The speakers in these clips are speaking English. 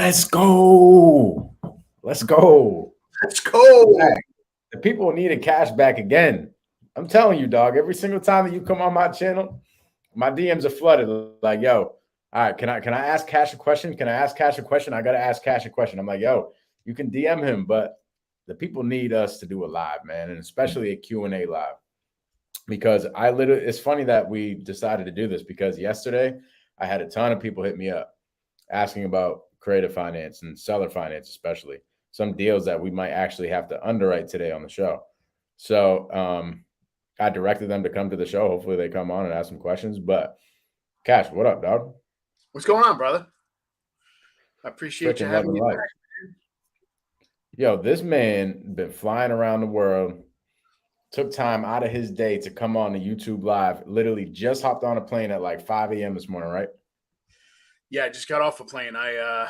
Let's go. Let's go. Let's go. The people needed cash back again. I'm telling you, dog. Every single time that you come on my channel, my DMs are flooded. Like, yo, all right, can I ask Cash a question? Can I ask Cash a question? I gotta ask Cash a question. I'm like, yo, you can DM him, but the people need us to do a live, man, and especially a Q&A live. Because it's funny that we decided to do this because yesterday I had a ton of people hit me up asking about creative finance and seller finance, especially some deals that we might actually have to underwrite today on the show. So I directed them to come to the show. Hopefully they come on and ask some questions. But Cash, what up, dog? What's going on, brother? I appreciate you Freaking having loving me life. back. Yo, this man been flying around the world, took time out of his day to come on the YouTube live. Literally just hopped on a plane at like 5 a.m. this morning, right? Yeah, I just got off a plane. I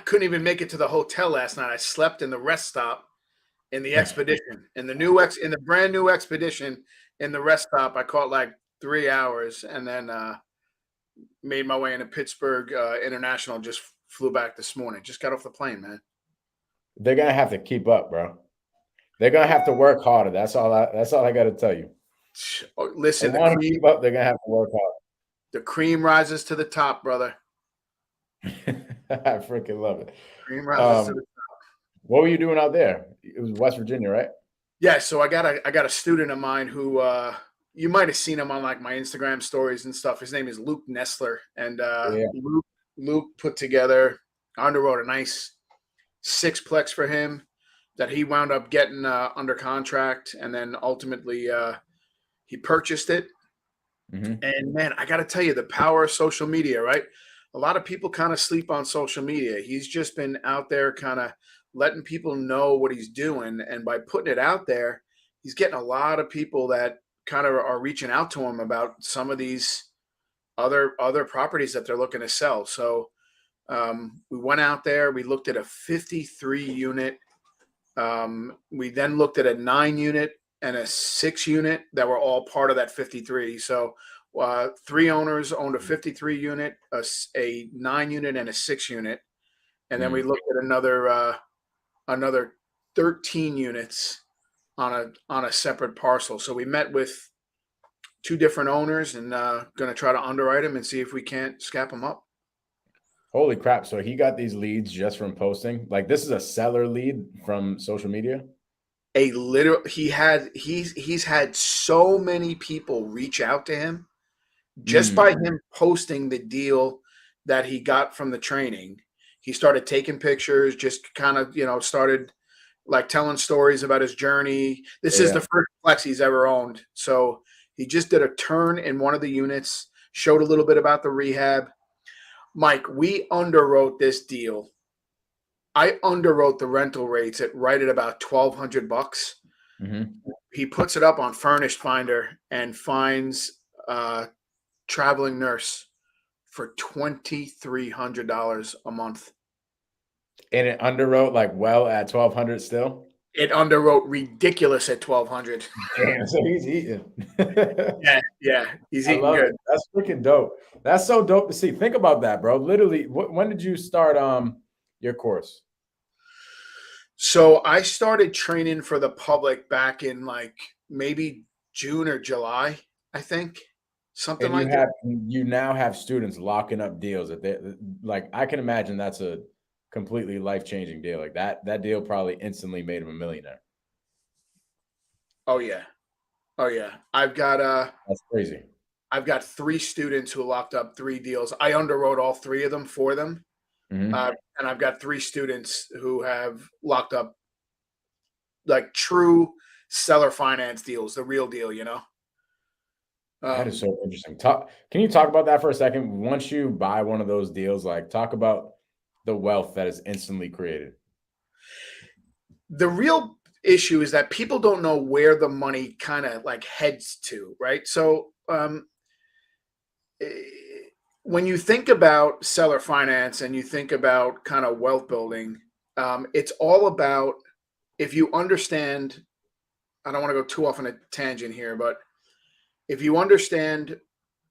couldn't even make it to the hotel last night. I slept in the rest stop in the expedition, in the brand new expedition in the rest stop. I caught like 3 hours and then made my way into Pittsburgh International. Just flew back this morning. Just got off the plane, man. They're gonna have to keep up, bro. They're gonna have to work harder. That's all I got to tell you. They Listen, want to keep up. They're gonna have to work hard. the cream rises to the top, brother. I freaking love it. Cream rises to the top. What were you doing out there? It was West Virginia, right? Yeah, so I got a student of mine who you might have seen him on like my Instagram stories and stuff. His name is Luke Nestler, and Yeah. Luke put together, underwrote a nice sixplex for him that he wound up getting under contract, and then ultimately he purchased it. Mm-hmm. And man, I got to tell you, the power of social media, right? A lot of people kind of sleep on social media. He's just been out there kind of letting people know what he's doing. And by putting it out there, he's getting a lot of people that kind of are reaching out to him about some of these other properties that they're looking to sell. So we went out there, we looked at a 53 unit. We then looked at a 9 unit and a 6 unit that were all part of that 53. So 3 owners owned a 53 unit, a 9 unit, and a 6 unit. And then we looked at another 13 units on a separate parcel. So we met with 2 different owners and going to try to underwrite them and see if we can't scap them up. Holy crap. So he got these leads just from posting. Like this is a seller lead from social media. He's had so many people reach out to him just by him posting the deal that he got from the training. He started taking pictures, just kind of, started like telling stories about his journey. This is the first flex he's ever owned. So he just did a turn in one of the units, showed a little bit about the rehab. Mike, we underwrote this deal. I underwrote the rental rates at about $1,200. Mm-hmm. He puts it up on Furnished Finder and finds a traveling nurse for $2,300 a month. And it underwrote like well at 1,200 still. It underwrote ridiculous at 1,200. Damn, so he's eating. yeah, he's eating good. It. That's freaking dope. That's so dope to see. Think about that, bro. Literally, when did you start your course? So I started training for the public back in like maybe June or July, I think. Something like that. You now have students locking up deals that they like. I can imagine that's a completely life-changing deal. Like that deal probably instantly made him a millionaire. Oh yeah. I've got that's crazy. I've got 3 students who locked up 3 deals. I underwrote all 3 of them for them. Mm-hmm. And I've got 3 students who have locked up like true seller finance deals, the real deal, That is so interesting. Can you talk about that for a second? Once you buy one of those deals, like talk about the wealth that is instantly created. The real issue is that people don't know where the money kind of like heads to, right? So when you think about seller finance and you think about kind of wealth building, it's all about, if you understand, I don't want to go too off on a tangent here, but if you understand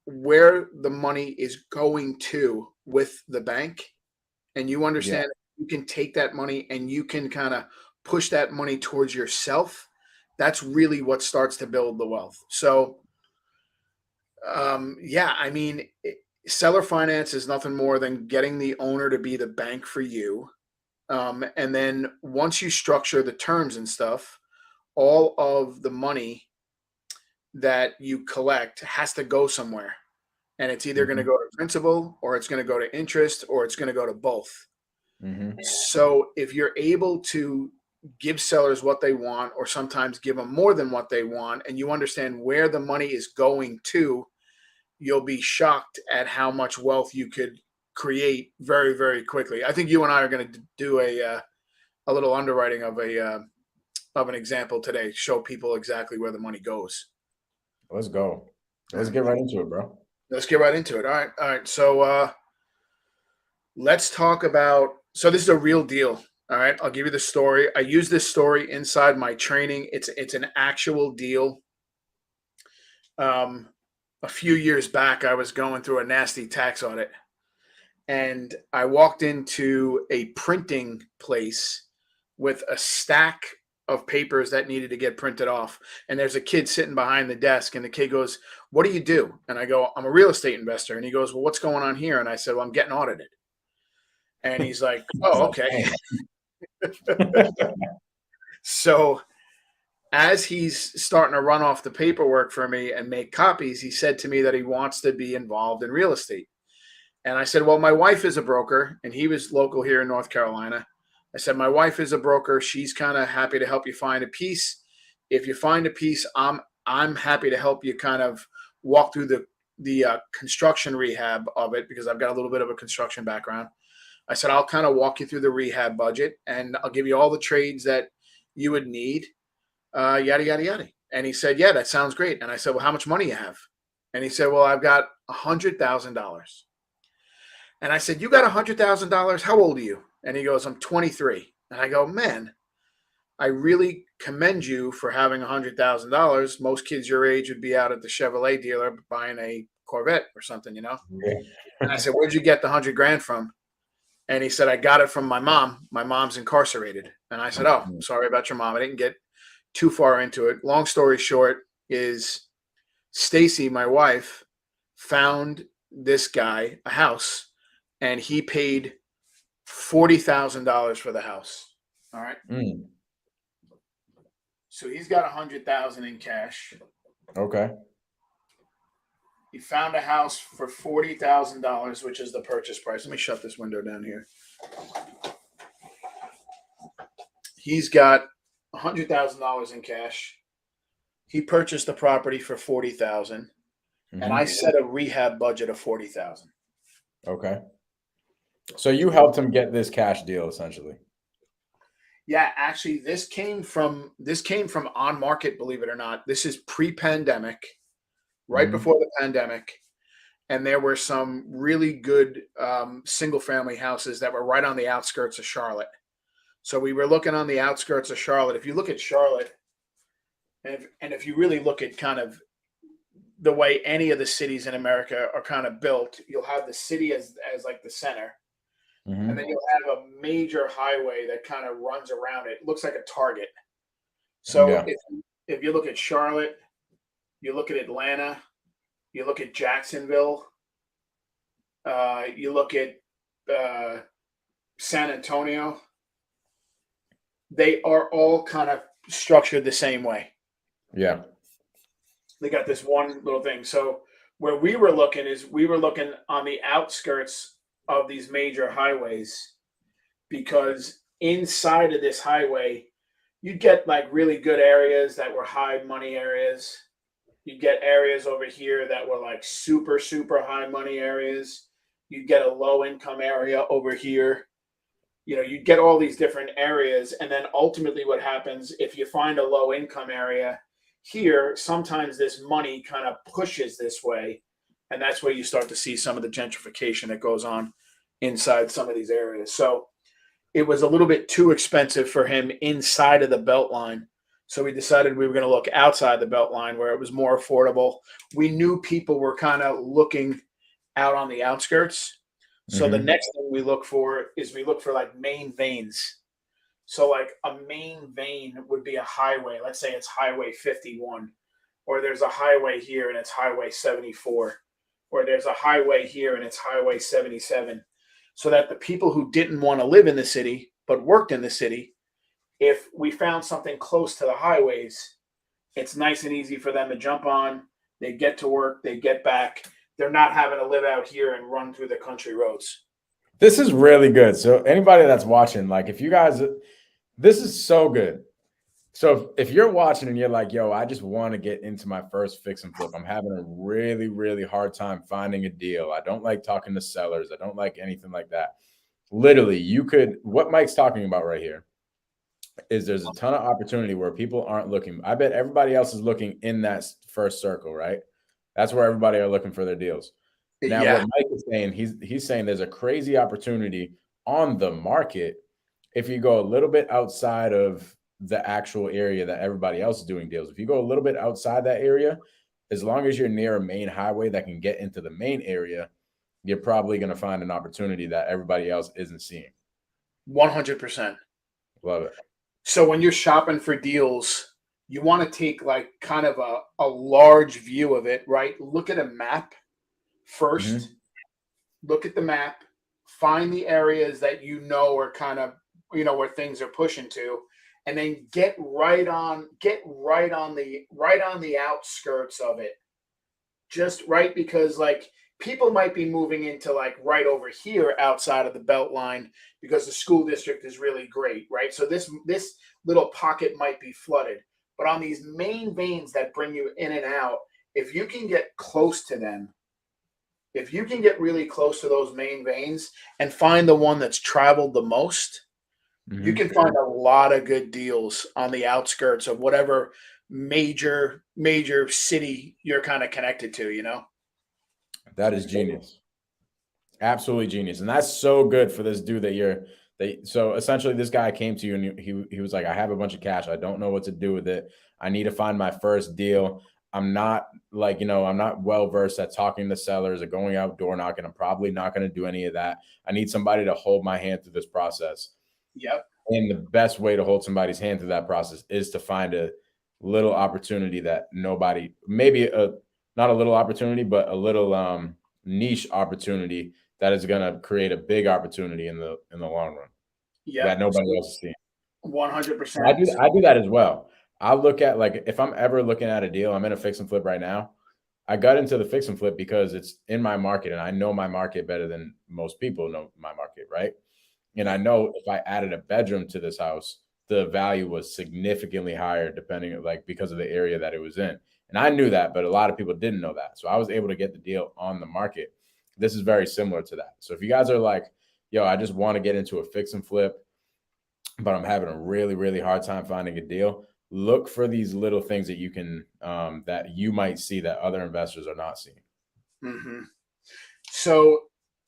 where the money is going to with the bank, and you Yeah. understand you can take that money and you can kind of push that money towards yourself, that's really what starts to build the wealth. So, yeah, I mean, seller finance is nothing more than getting the owner to be the bank for you. And then once you structure the terms and stuff, all of the money that you collect has to go somewhere. And it's either going to Hmm. go to principal, or it's going to go to interest, or it's going to go to both. Hmm. So if you're able to give sellers what they want, or sometimes give them more than what they want, and you understand where the money is going to, you'll be shocked at how much wealth you could create very, very quickly. I think you and I are going to do a little underwriting of an example today, show people exactly where the money goes. Let's go. Let's Yeah. get right into it, bro. Let's get right into it. All right, all right. So let's talk about. So this is a real deal. All right, I'll give you the story. I use this story inside my training. It's an actual deal. Um, a few years back, I was going through a nasty tax audit, and I walked into a printing place with a stack of papers that needed to get printed off. And there's a kid sitting behind the desk, and the kid goes, "What do you do?" And I go, "I'm a real estate investor." And he goes, "Well, what's going on here?" And I said, "Well, I'm getting audited." And he's like, It's "Oh, like, okay." damn. So as he's starting to run off the paperwork for me and make copies, he said to me that he wants to be involved in real estate. And I said, "Well, my wife is a broker," and he was local here in North Carolina. I said, "My wife is a broker. She's kind of happy to help you find a piece. If you find a piece, I'm happy to help you kind of walk through the construction rehab of it, because I've got a little bit of a construction background." I said, "I'll kind of walk you through the rehab budget, and I'll give you all the trades that you would need, yada yada yada." And he said, "Yeah, that sounds great." And I said, "Well, how much money you have?" And he said, "Well, I've got $100,000. And I said, "You got $100,000? How old are you?" And he goes, "I'm 23." And I go, "Man, I really commend you for having $100,000. Most kids your age would be out at the Chevrolet dealer buying a Corvette or something, you know?" And I Yeah. said, "Where'd you get the 100 grand from?" And he said, "I got it from my mom. My mom's incarcerated." And I said, "Oh, sorry about your mom." I didn't get too far into it. Long story short is, Stacy, my wife, found this guy a house, and he paid $40,000 for the house. All right. Mm. So he's got 100,000 in cash. Okay. He found a house for $40,000, which is the purchase price. Let me shut this window down here. He's got $100,000 in cash. He purchased the property for 40,000, and I Hmm. set a rehab budget of 40,000. Okay. So you helped him get this cash deal essentially. Yeah, actually, this came from on market. Believe it or not, this is pre-pandemic, right Hmm. before the pandemic, and there were some really good single family houses that were right on the outskirts of Charlotte. So we were looking on the outskirts of Charlotte. If you look at Charlotte, and if you really look at kind of the way any of the cities in America are kind of built, you'll have the city as like the center, and then Hmm. you'll have a major highway that kind of runs around it. It looks like a target. So Yeah. if you look at Charlotte, you look at Atlanta, you look at Jacksonville, you look at uh, San Antonio, they are all kind of structured the same way. Yeah. They got this one little thing. So where we were looking is, we were looking on the outskirts of these major highways, because inside of this highway, you'd get like really good areas that were high money areas. You'd get areas over here that were like super, super high money areas. You'd get a low income area over here. You know, you'd get all these different areas. And then ultimately, what happens if you find a low income area here, sometimes this money kind of pushes this way. And that's where you start to see some of the gentrification that goes on inside some of these areas. So it was a little bit too expensive for him inside of the belt line. So we decided we were going to look outside the Beltline where it was more affordable. We knew people were kind of looking out on the outskirts. So the Hmm. next thing we look for is we look for like main veins. So like a main vein would be a highway. Let's say it's Highway 51, or there's a highway here and it's Highway 74, or there's a highway here and it's Highway 77. So that the people who didn't want to live in the city but worked in the city, if we found something close to the highways, it's nice and easy for them to jump on. They get to work, they get back. They're not having to live out here and run through the country roads. This is really good. So anybody that's watching, like if you guys, this is so good. So if you're watching and you're like, yo, I just want to get into my first fix and flip. I'm having a really, really hard time finding a deal. I don't like talking to sellers. I don't like anything like that. Literally, you could, what Mike's talking about right here is there's a ton of opportunity where people aren't looking. I bet everybody else is looking in that first circle, right? That's where everybody are looking for their deals. Now, what Yeah. Mike is saying, he's saying there's a crazy opportunity on the market if you go a little bit outside of the actual area that everybody else is doing deals. If you go a little bit outside that area, as long as you're near a main highway that can get into the main area, you're probably going to find an opportunity that everybody else isn't seeing. 100%. Love it. So when you're shopping for deals, you want to take like kind of a large view of it, right? Look at a map first. Mm-hmm. Look at the map, find the areas that you know are kind of, where things are pushing to, and then get right on the outskirts of it. Just right, because like people might be moving into like right over here outside of the belt line because the school district is really great, right? So this little pocket might be flooded. But on these main veins that bring you in and out, if you can get close to them, if you can get really close to those main veins and find the one that's traveled the most, you Mm-hmm. can find a lot of good deals on the outskirts of whatever major city you're kind of connected to. That is genius. Absolutely genius. And that's so good for this dude that so essentially this guy came to you and he was like, I have a bunch of cash. I don't know what to do with it. I need to find my first deal. I'm not like, I'm not well versed at talking to sellers or going out door knocking. I'm probably not going to do any of that. I need somebody to hold my hand through this process. Yep. And the best way to hold somebody's hand through that process is to find a little opportunity that nobody, maybe not a little opportunity, but a little niche opportunity that is going to create a big opportunity in the long run that Yep. nobody else is seeing. 100%. I do that as well. I look at, like, if I'm ever looking at a deal, I'm in a fix and flip right now. I got into the fix and flip because it's in my market and I know my market better than most people know my market, right? And I know if I added a bedroom to this house, the value was significantly higher depending, like, because of the area that it was in. And I knew that, but a lot of people didn't know that. So I was able to get the deal on the market. This is very similar to that. So if you guys are like, yo, I just want to get into a fix and flip, but I'm having a really, really hard time finding a deal, look for these little things that you can, that you might see that other investors are not seeing. Mm-hmm. So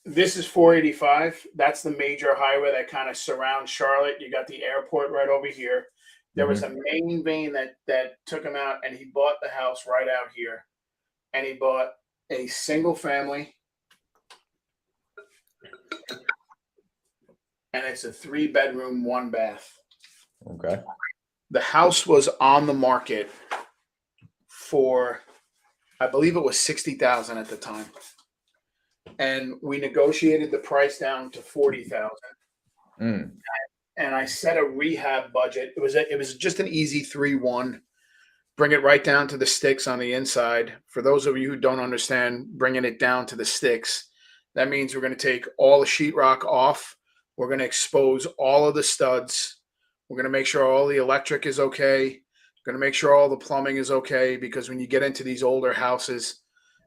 this is 485. That's the major highway that kind of surrounds Charlotte. You got the airport right over here. There was a Mm-hmm. main vein that took him out, and he bought the house right out here. And he bought a single family, and it's a 3-bedroom, 1 bath. Okay. The house was on the market for, I believe it was 60,000 at the time, and we negotiated the price down to 40,000. Mm. And I set a rehab budget. It was just an easy 3-1. Bring it right down to the sticks on the inside. For those of you who don't understand, bringing it down to the sticks, that means we're going to take all the sheetrock off. We're going to expose all of the studs. We're going to make sure all the electric is okay. We're going to make sure all the plumbing is okay, because when you get into these older houses,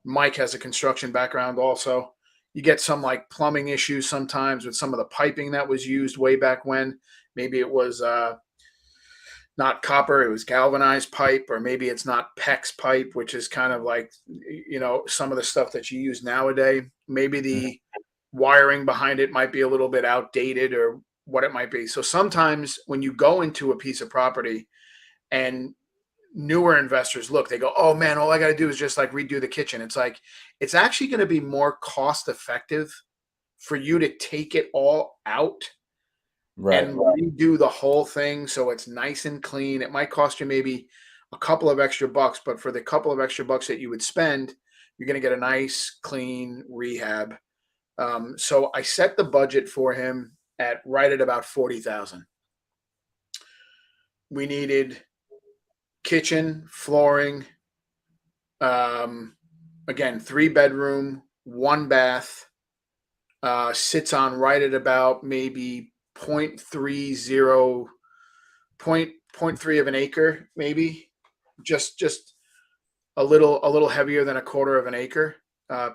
Mike has a construction background also. You get some like plumbing issues sometimes with some of the piping that was used way back when. Maybe it was not copper, it was galvanized pipe, or maybe it's not PEX pipe, which is kind of like, some of the stuff that you use nowadays. Maybe the wiring behind it might be a little bit outdated, or what it might be. So sometimes when you go into a piece of property And newer investors look, they go, oh man, all I got to do is just like redo the kitchen. It's like, it's actually going to be more cost effective for you to take it all out Right. and redo the whole thing so it's nice and clean. It might cost you maybe a couple of extra bucks, but for the couple of extra bucks that you would spend, you're going to get a nice, clean rehab. So I set the budget for him at right at about 40,000. We needed kitchen, flooring, again, 3 bedroom, 1 bath, sits on right at about maybe 0.30, point 0.3 of an acre, maybe just a little heavier than a quarter of an acre,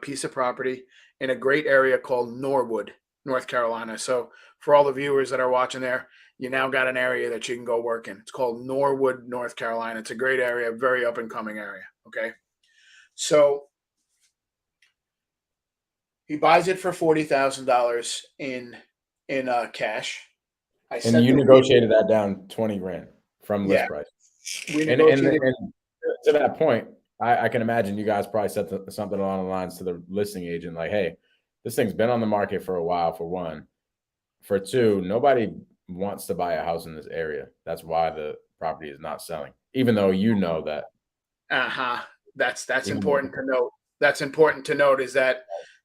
piece of property in a great area called Norwood, North Carolina. So for all the viewers that are watching there, you now got an area that you can go work in. It's called Norwood, North Carolina. It's a great area, very up and coming area. Okay. So he buys it for $40,000 in cash. I And set you the negotiated that down 20 grand from list yeah, price. we And negotiated. to that point, I can imagine you guys probably said something along the lines to the listing agent, like, hey, this thing's been on the market for a while, for one. For two, nobody wants to buy a house in this area. That's why the property is not selling, even though you know that. That's important to note. That's important to note is that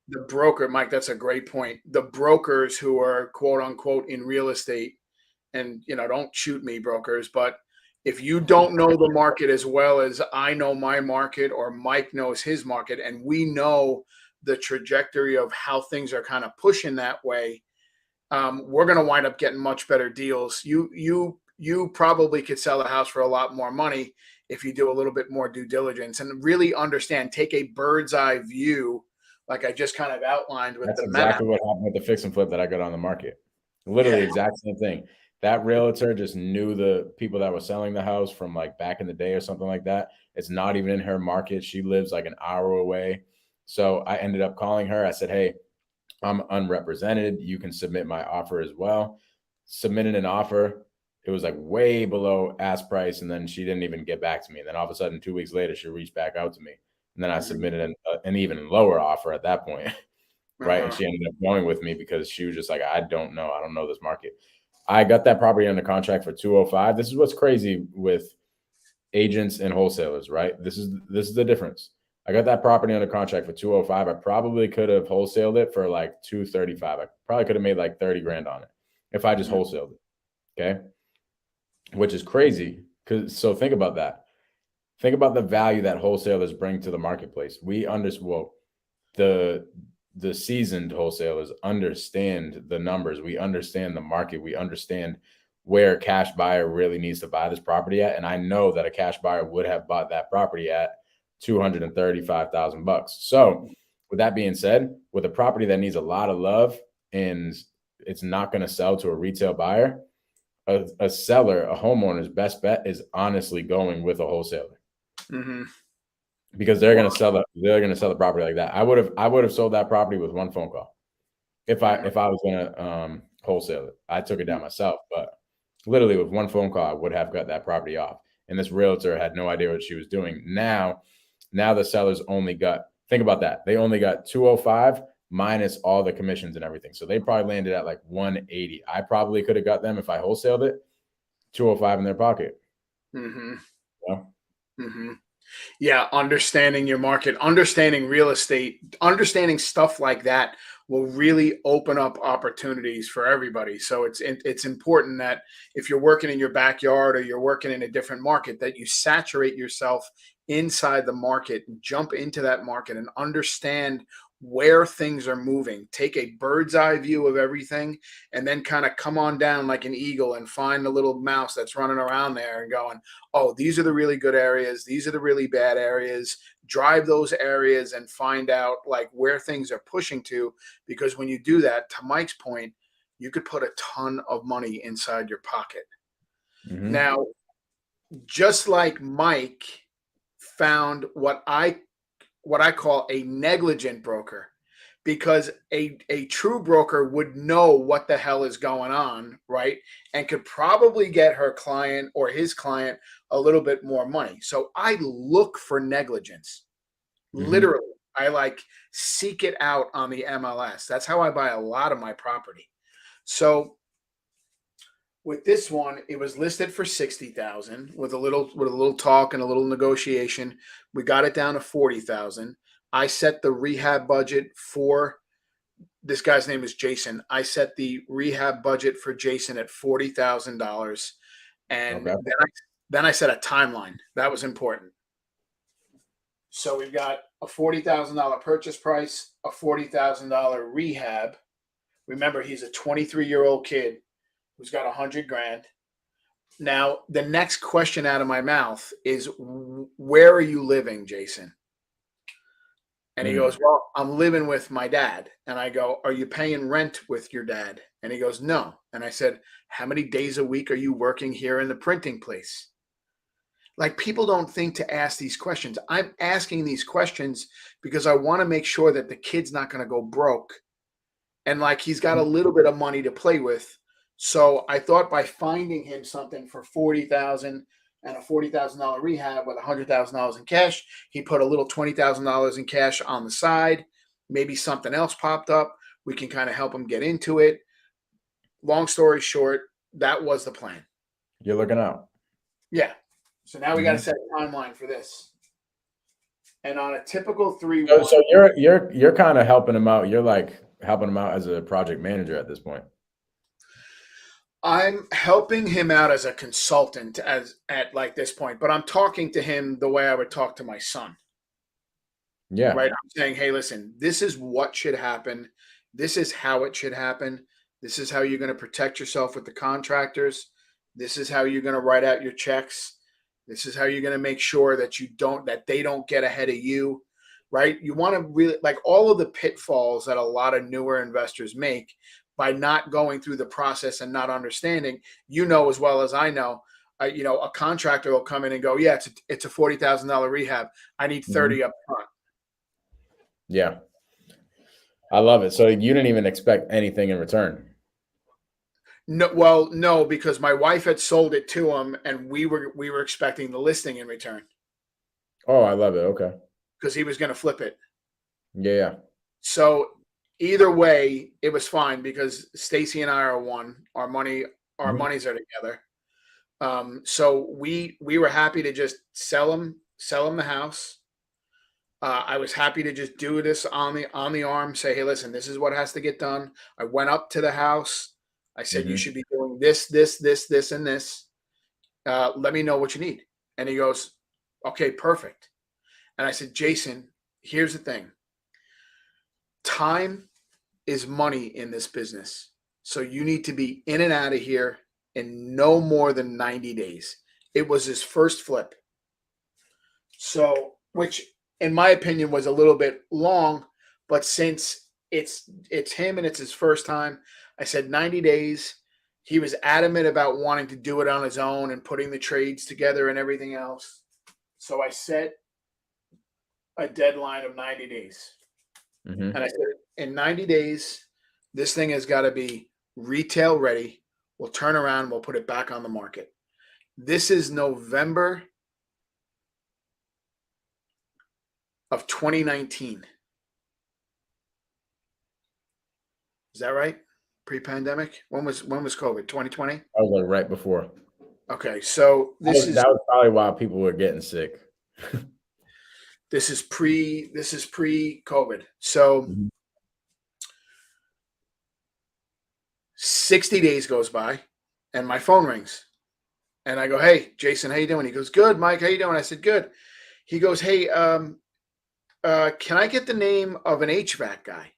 the broker, Mike, that's a great point. The brokers who are quote unquote in real estate, and don't shoot me, brokers, but if you don't know the market as well as I know my market or Mike knows his market, and we know the trajectory of how things are kind of pushing that way, we're going to wind up getting much better deals. You probably could sell a house for a lot more money if you do a little bit more due diligence and really understand, take a bird's eye view, like I just kind of outlined with That's the map. exactly what happened with the fix and flip that I got on the market. Literally, exact same thing. That realtor just knew the people that were selling the house from like back in the day or something like that. It's not even in her market. She lives like an hour away. So I ended up calling her. I said, hey, I'm unrepresented. You can submit my offer as well. Submitted an offer. It was like way below ask price. And then she didn't even get back to me. And then all of a sudden, 2 weeks later, she reached back out to me. And then I submitted an even lower offer at that point. Right. And she ended up going with me because she was just like, I don't know. I don't know this market. I got that property under contract for 205. This is what's crazy with agents and wholesalers, right? This is the difference. I got that property under contract for 205. I probably could have wholesaled it for like 235. I probably could have made like 30 grand on it if I just wholesaled it. Okay. Which is crazy. So think about that. Think about the value that wholesalers bring to the marketplace. The seasoned wholesalers understand the numbers. We understand the market. We understand where a cash buyer really needs to buy this property at. And I know that a cash buyer would have bought that property at $235,000. So with that being said, with a property that needs a lot of love and it's not going to sell to a retail buyer, a seller, a homeowner's best bet is honestly going with a wholesaler. Because they're going to sell the property like that. I would have sold that property with one phone call if I was going to wholesale it. I took it down myself, but literally with one phone call, I would have got that property off. And this realtor had no idea what she was doing. Now the sellers only got, think about that. They only got 205 minus all the commissions and everything. So they probably landed at like 180. I probably could have got them if I wholesaled it, 205 in their pocket. Yeah, understanding your market, understanding real estate, understanding stuff like that will really open up opportunities for everybody. So it's important that if you're working in your backyard or you're working in a different market, that you saturate yourself inside the market, jump into that market and understand where things are moving. Take a bird's eye view of everything and then kind of come on down like an eagle and find the little mouse that's running around there and going, oh, these are the really good areas. These are the really bad areas. Drive those areas and find out like where things are pushing to. Because when you do that, to Mike's point, you could put a ton of money inside your pocket. Now, just like Mike found what I call a negligent broker, because a true broker would know what the hell is going on, right? And could probably get her client or his client a little bit more money. So I look for negligence. Mm-hmm. Literally, I like seek it out on the MLS. That's how I buy a lot of my property. So with this one, it was listed for 60,000 with a little talk and a little negotiation. We got it down to 40,000. I set the rehab budget for this guy's name is Jason. I set the rehab budget for Jason at $40,000, and Okay. then I set a timeline. That was important. So we've got a $40,000 purchase price, a $40,000 rehab. Remember, he's a 23-year-old kid who's got 100 grand. Now, the next question out of my mouth is, where are you living, Jason? And he goes, well, I'm living with my dad. And I go, are you paying rent with your dad? And he goes, no. And I said, how many days a week are you working here in the printing place? Like, people don't think to ask these questions. I'm asking these questions because I want to make sure that the kid's not going to go broke. And like, he's got a little bit of money to play with. So I thought by finding him something for 40,000 and a $40,000 rehab with $100,000 in cash, he put a little $20,000 in cash on the side. Maybe something else popped up. We can kind of help him get into it. Long story short, that was the plan. You're looking out. Yeah. So now we got to set a timeline for this. And on a typical 3-1. So you're kind of helping him out. You're like helping him out as a project manager at this point. I'm helping him out as a consultant at like this point, but I'm talking to him the way I would talk to my son. Yeah. Right. I'm saying, hey, listen, this is what should happen. This is how it should happen. This is how you're going to protect yourself with the contractors. This is how you're going to write out your checks. This is how you're going to make sure that they don't get ahead of you. Right. You want to really, like, all of the pitfalls that a lot of newer investors make by not going through the process and not understanding, as well as I know, a contractor will come in and go, yeah, it's a $40,000 rehab. I need 30 up front. Yeah. I love it. So you didn't even expect anything in return. No, because my wife had sold it to him and we were expecting the listing in return. Oh, I love it. Okay. Because he was going to flip it. Yeah. So either way, it was fine because Stacy and I are one. Our monies are together. So we were happy to just sell him the house. I was happy to just do this on the arm. Say, hey, listen, this is what has to get done. I went up to the house. I said, you should be doing this, and this. Let me know what you need. And he goes, okay, perfect. And I said, Jason, here's the thing. Time is money in this business. So you need to be in and out of here in no more than 90 days. It was his first flip. So, which in my opinion was a little bit long, but since it's him and it's his first time, I said 90 days. He was adamant about wanting to do it on his own and putting the trades together and everything else. So I set a deadline of 90 days. And I said, in 90 days, this thing has got to be retail ready. We'll turn around. We'll put it back on the market. This is November of 2019. Is that right? Pre-pandemic? When was COVID? 2020? I was like right before. Okay, so that was probably why people were getting sick. This is pre-COVID. So 60 days goes by and my phone rings. And I go, hey, Jason, how you doing? He goes, good, Mike, how you doing? I said, good. He goes, hey, can I get the name of an HVAC guy?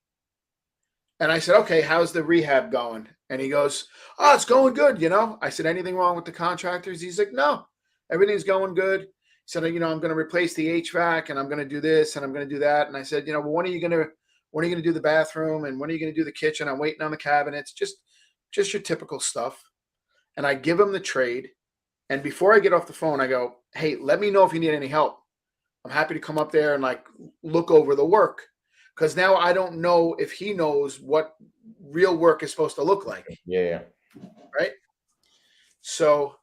And I said, okay, how's the rehab going? And he goes, oh, it's going good, I said, anything wrong with the contractors? He's like, no, everything's going good. He said, I'm going to replace the HVAC and I'm going to do this and I'm going to do that. And I said, well, when are you going to do the bathroom and when are you going to do the kitchen? I'm waiting on the cabinets, just your typical stuff. And I give him the trade. And before I get off the phone, I go, hey, let me know if you need any help. I'm happy to come up there and like look over the work. because now I don't know if he knows what real work is supposed to look like. Yeah. Right. So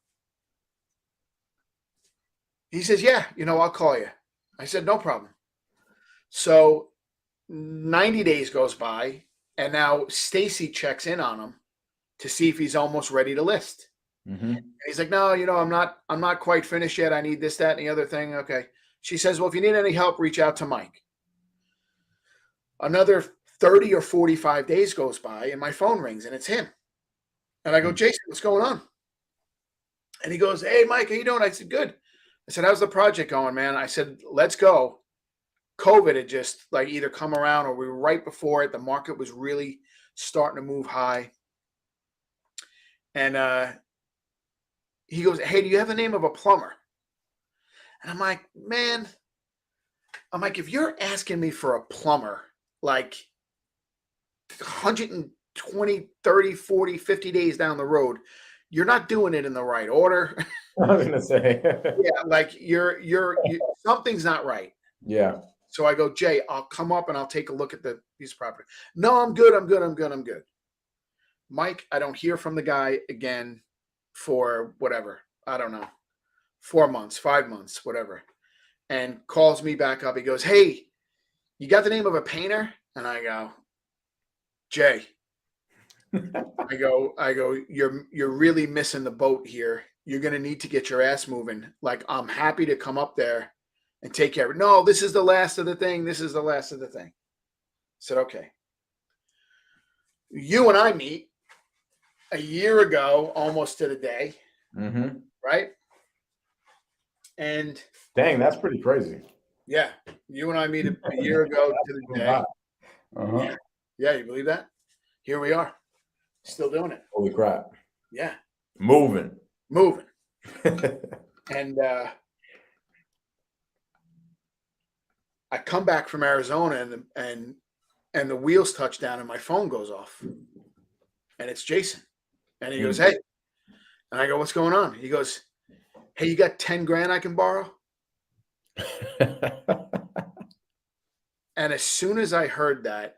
he says, yeah, I'll call you. I said, no problem. So 90 days goes by, and now Stacy checks in on him to see if he's almost ready to list. Mm-hmm. And he's like, no, I'm not quite finished yet. I need this, that, and the other thing. Okay. She says, well, if you need any help, reach out to Mike. Another 30 or 45 days goes by, and my phone rings, and it's him. And I go, Jason, what's going on? And he goes, hey, Mike, how you doing? I said, good. I said, how's the project going, man? I said, let's go. COVID had just like either come around or we were right before it. The market was really starting to move high. And he goes, hey, do you have the name of a plumber? And I'm like, man, if you're asking me for a plumber, like 120, 30, 40, 50 days down the road, you're not doing it in the right order. I was gonna say. Yeah, like you're something's not right. Yeah. So I go, Jay, I'll come up and I'll take a look at the piece of property. No, I'm good. Mike, I don't hear from the guy again for whatever. I don't know. 4 months, 5 months, whatever. And calls me back up. He goes, hey, you got the name of a painter? And I go, Jay. I go, you're really missing the boat here. You're going to need to get your ass moving. Like, I'm happy to come up there and take care of it. No, this is the last of the thing. This is the last of the thing. I said, okay. You and I meet a year ago, almost to the day. Mm-hmm. Right? And dang, that's pretty crazy. Yeah. You and I meet a year ago to the day. Uh-huh. Yeah, you believe that? Here we are. Still doing it. Holy crap. Yeah. Moving. And I come back from Arizona and the wheels touch down and my phone goes off. And it's Jason. And he goes, hey. And I go, what's going on? He goes, hey, you got 10 grand I can borrow? And as soon as I heard that,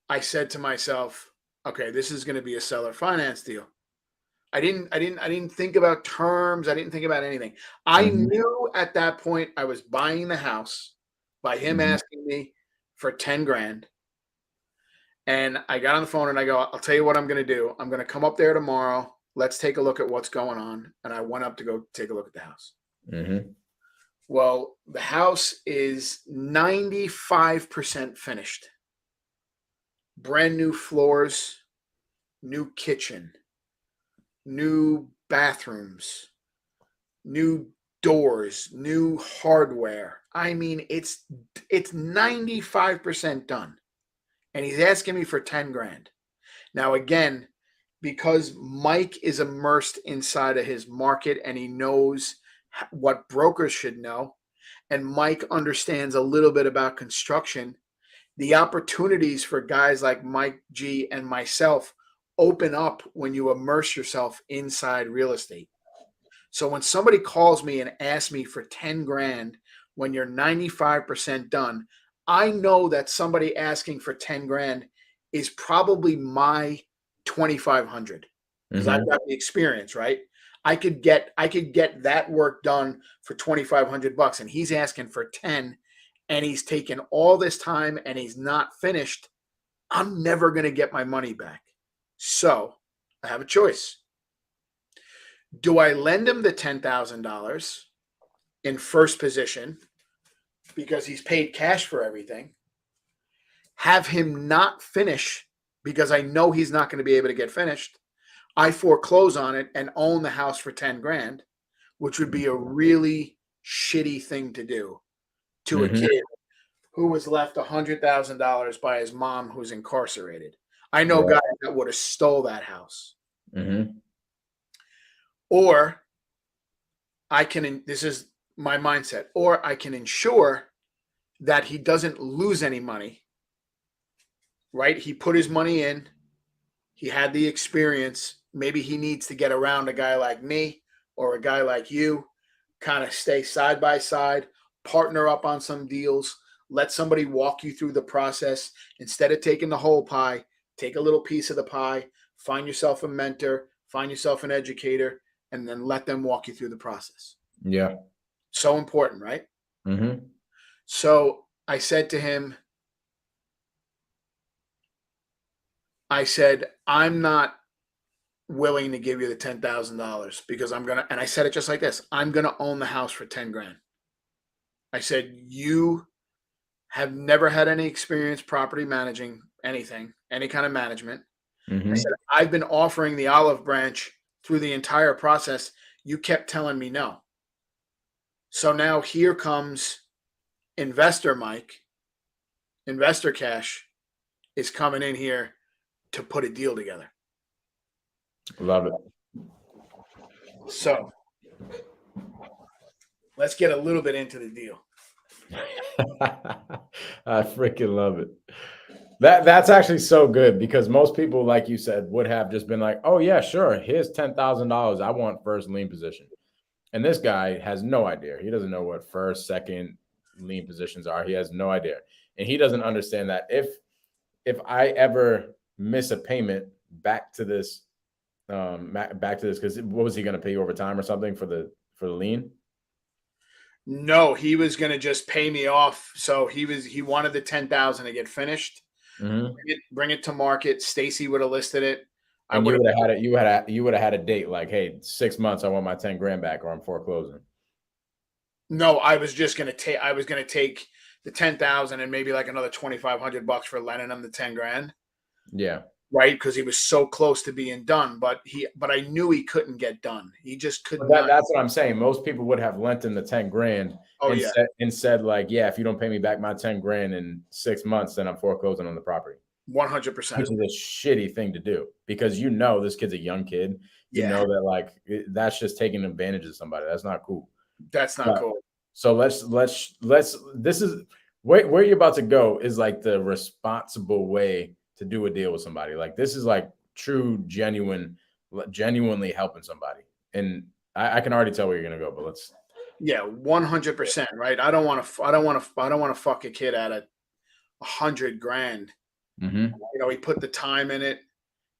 I said to myself, okay, this is going to be a seller finance deal. I didn't think about terms. I didn't think about anything. I knew at that point I was buying the house by him asking me for 10 grand. And I got on the phone and I go, I'll tell you what I'm going to do. I'm going to come up there tomorrow. Let's take a look at what's going on. And I went up to go take a look at the house. Mm-hmm. Well, the house is 95% finished. Brand new floors, new kitchen, new bathrooms, new doors, new hardware. I mean, it's 95% done. And he's asking me for 10 grand. Now, again, because Mike is immersed inside of his market and he knows what brokers should know, and Mike understands a little bit about construction, the opportunities for guys like Mike G and myself open up when you immerse yourself inside real estate. So when somebody calls me and asks me for 10 grand when you're 95% done, I know that somebody asking for 10 grand is probably my 2,500 because I've got the experience, right? I could get that work done for 2,500 bucks, and he's asking for 10, and he's taken all this time and he's not finished. I'm never going to get my money back. So I have a choice. Do I lend him the $10,000 in first position because he's paid cash for everything, have him not finish because I know he's not going to be able to get finished, I foreclose on it and own the house for 10 grand, which would be a really shitty thing to do to a kid who was left $100,000 by his mom who's incarcerated. I know guys that would have stole that house. Or I can, this is my mindset, or I can ensure that he doesn't lose any money, right? He put his money in. He had the experience. Maybe he needs to get around a guy like me or a guy like you, kind of stay side by side, partner up on some deals, Let somebody walk you through the process. Instead of taking the whole pie, take a little piece of the pie, find yourself a mentor, find yourself an educator, and then let them walk you through the process. Yeah. So important, right? Mm-hmm. So I said to him, I said, I'm not willing to give you the $10,000 because and I said it just like this, I'm going to own the house for 10 grand. I said, you have never had any experience property managing anything, any kind of management. Mm-hmm. I said, I've been offering the olive branch through the entire process. You kept telling me no. So now here comes investor Mike, investor Cash is coming in here to put a deal together. Love it. So let's get a little bit into the deal. I freaking love it. That's actually so good because most people, like you said, would have just been like, oh yeah, sure. Here's $10,000. I want first lien position. And this guy has no idea. He doesn't know what first, second lien positions are. He has no idea. And he doesn't understand that if I ever miss a payment back to this, because what was he going to pay you over time or something for the lien? No, he was going to just pay me off. So he wanted the 10,000 to get finished. Mm-hmm. Bring it to market. Stacy would have listed it. And you would have had it. You would have had a date like, hey, 6 months, I want my 10 grand back, or I'm foreclosing. No, I was just going to take. I was going to take the 10,000 and maybe like another $2,500 for lending him the 10 grand. Yeah. Right, because he was so close to being done, but I knew he couldn't get done. He just couldn't. That's what I'm saying. Most people would have lent him the 10 grand and said like, yeah, if you don't pay me back my 10 grand in 6 months, then I'm foreclosing on the property. 100%. Which is a shitty thing to do because this kid's a young kid. You know that like that's just taking advantage of somebody. That's not cool. That's not cool. So let's this is where you're about to go is like the responsible way to do a deal with somebody. Like this is like true, genuinely helping somebody. And I can already tell where you're gonna go, but let's. Yeah, 100%. Right. I don't want to fuck a kid out of 100 grand. Mm-hmm. He put the time in it.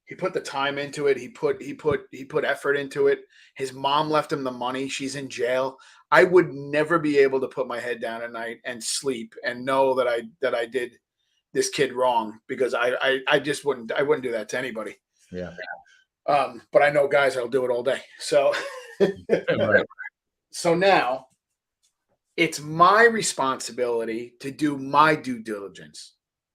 He put the time into it. He put effort into it. His mom left him the money. She's in jail. I would never be able to put my head down at night and sleep and know that I did this kid wrong because I just wouldn't do that to anybody. Yeah. But I know guys that'll do it all day. So Right. So now it's my responsibility to do my due diligence.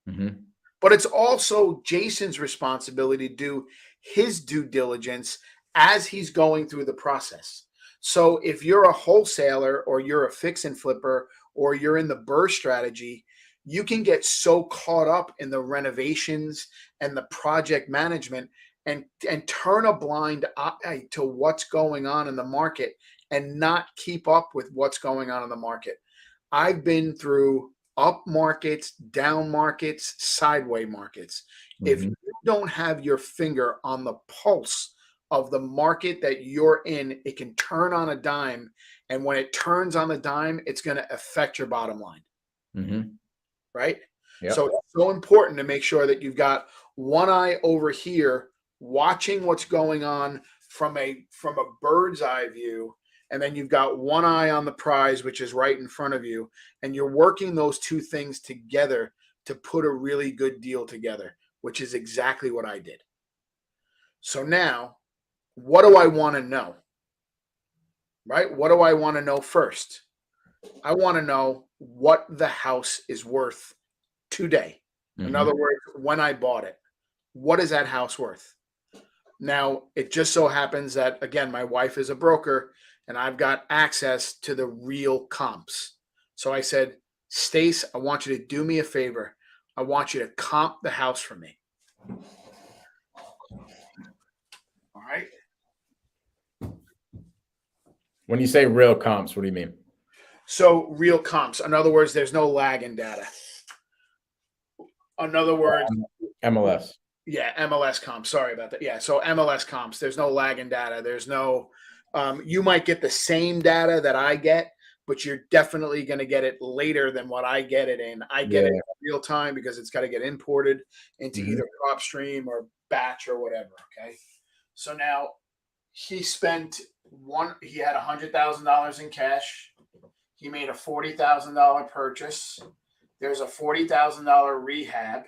Mm-hmm. But it's also Jason's responsibility to do his due diligence as he's going through the process. So if you're a wholesaler or you're a fix and flipper or you're in the BRRRR strategy, you can get so caught up in the renovations and the project management and turn a blind eye to what's going on in the market and not keep up with what's going on in the market. I've been through up markets, down markets, sideways markets. Mm-hmm. If you don't have your finger on the pulse of the market that you're in, it can turn on a dime. And when it turns on the dime, it's going to affect your bottom line. Mm-hmm. Right? Yep. So it's so important to make sure that you've got one eye over here watching what's going on from a bird's eye view. And then you've got one eye on the prize, which is right in front of you. And you're working those two things together to put a really good deal together, which is exactly what I did. So now, what do I want to know? Right? What do I want to know first? I want to know what the house is worth today. Mm-hmm. In other words, when I bought it, what is that house worth? Now, it just so happens that, again, my wife is a broker and I've got access to the real comps. So I said, Stace, I want you to do me a favor. I want you to comp the house for me. All right. When you say real comps, what do you mean? So real comps. In other words, there's no lag in data. In other words, MLS. Yeah, MLS comps. Sorry about that. Yeah, so MLS comps. There's no lag in data. There's no. You might get the same data that I get, but you're definitely going to get it later than what I get it in. I get it in real time because it's got to get imported into either PropStream or batch or whatever. Okay. So now he had $100,000 in cash. He made a $40,000 purchase. There's a $40,000 rehab.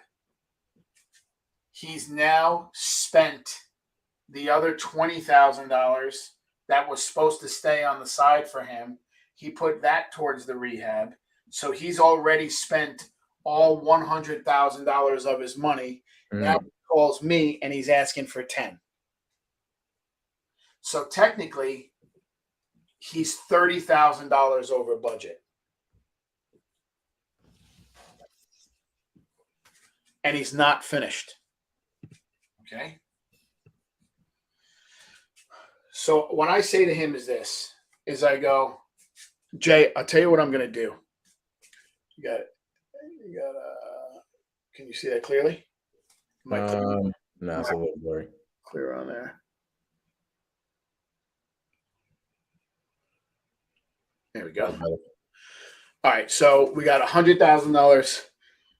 He's now spent the other $20,000 that was supposed to stay on the side for him. He put that towards the rehab. So he's already spent all $100,000 of his money. Now he calls me and he's asking for 10. So technically, he's $30,000 over budget. And he's not finished. Okay. So what I say to him is I go, Jay, I'll tell you what I'm going to do. You got it. Can you see that clearly? No, it's a little blurry. Clear on there. There we go. All right. So we got $100,000.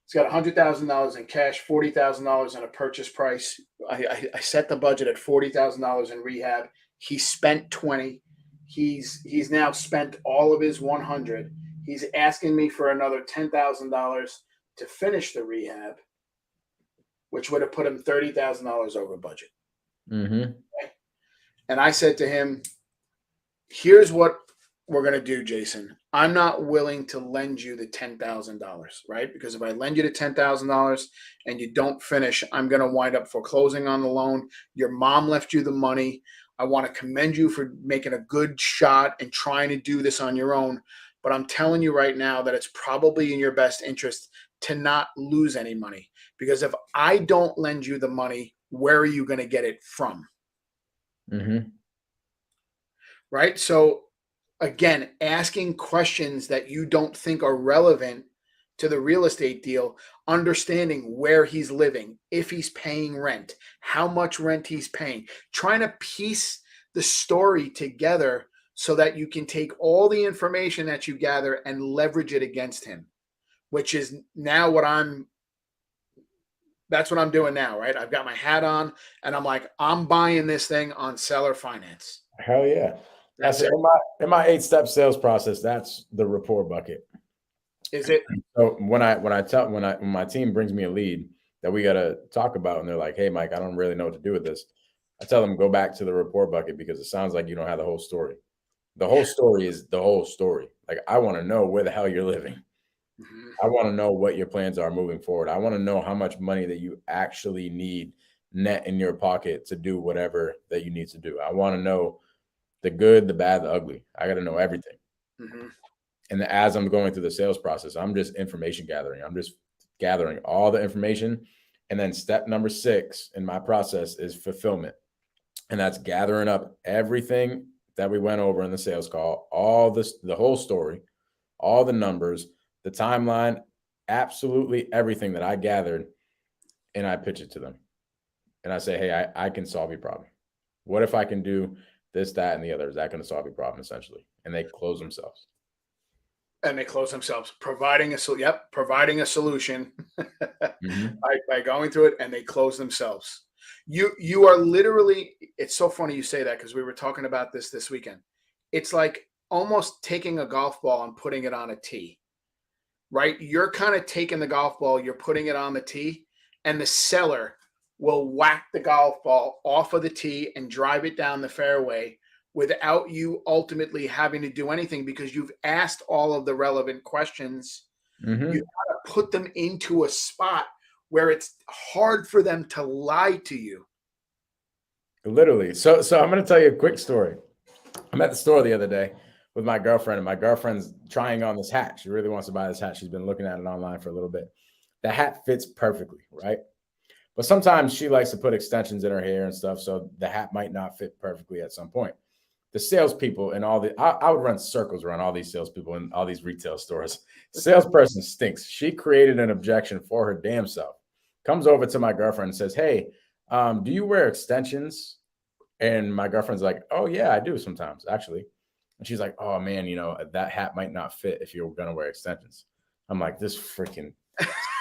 He's got $100,000 in cash, $40,000 in a purchase price. I set the budget at $40,000 in rehab. He spent 20. He's now spent all of his 100. He's asking me for another $10,000 to finish the rehab, which would have put him $30,000 over budget. Okay? And I said to him, here's what we're going to do, Jason. I'm not willing to lend you the $10,000, right? Because if I lend you the $10,000 and you don't finish, I'm going to wind up foreclosing on the loan. Your mom left you the money. I want to commend you for making a good shot and trying to do this on your own. But I'm telling you right now that it's probably in your best interest to not lose any money. Because if I don't lend you the money, where are you going to get it from? Right? So again, asking questions that you don't think are relevant to the real estate deal, understanding where he's living, if he's paying rent, how much rent he's paying, trying to piece the story together so that you can take all the information that you gather and leverage it against him, which is now that's what I'm doing now, right? I've got my hat on and I'm like, I'm buying this thing on seller finance. Hell yeah. That's it. In my 8-step sales process, that's the rapport bucket. Is it? So when my team brings me a lead that we got to talk about, and they're like, "Hey, Mike, I don't really know what to do with this," I tell them go back to the rapport bucket because it sounds like you don't have the whole story. The whole story is the whole story. Like, I want to know where the hell you're living. I want to know what your plans are moving forward. I want to know how much money that you actually need net in your pocket to do whatever that you need to do. I want to know the good, the bad, the ugly. I got to know everything. And as I'm going through the sales process, I'm just information gathering. I'm just gathering all the information. And then step number 6 in my process is fulfillment. And that's gathering up everything that we went over in the sales call, all this, the whole story, all the numbers, the timeline, absolutely everything that I gathered. And I pitch it to them. And I say, hey, I can solve your problem. What if I can do this, that, and the other? Is that going to solve your problem, essentially? And they close themselves. Providing a solution by going through it, and they close themselves. You are literally, it's so funny you say that because we were talking about this weekend. It's like almost taking a golf ball and putting it on a tee, right? You're kind of taking the golf ball, you're putting it on the tee, and the seller will whack the golf ball off of the tee and drive it down the fairway without you ultimately having to do anything because you've asked all of the relevant questions. You've got to put them into a spot where it's hard for them to lie to you. Literally. So I'm going to tell you a quick story. I'm at the store the other day with my girlfriend, and my girlfriend's trying on this hat. She really wants to buy this hat. She's been looking at it online for a little bit. The hat fits perfectly, right? But sometimes she likes to put extensions in her hair and stuff, so the hat might not fit perfectly at some point. The salespeople and I would run circles around all these salespeople in all these retail stores. Salesperson stinks. She created an objection for her damn self. Comes over to my girlfriend and says, hey, do you wear extensions? And my girlfriend's like, oh, yeah, I do sometimes, actually. And she's like, oh man, that hat might not fit if you're gonna wear extensions. I'm like, this freaking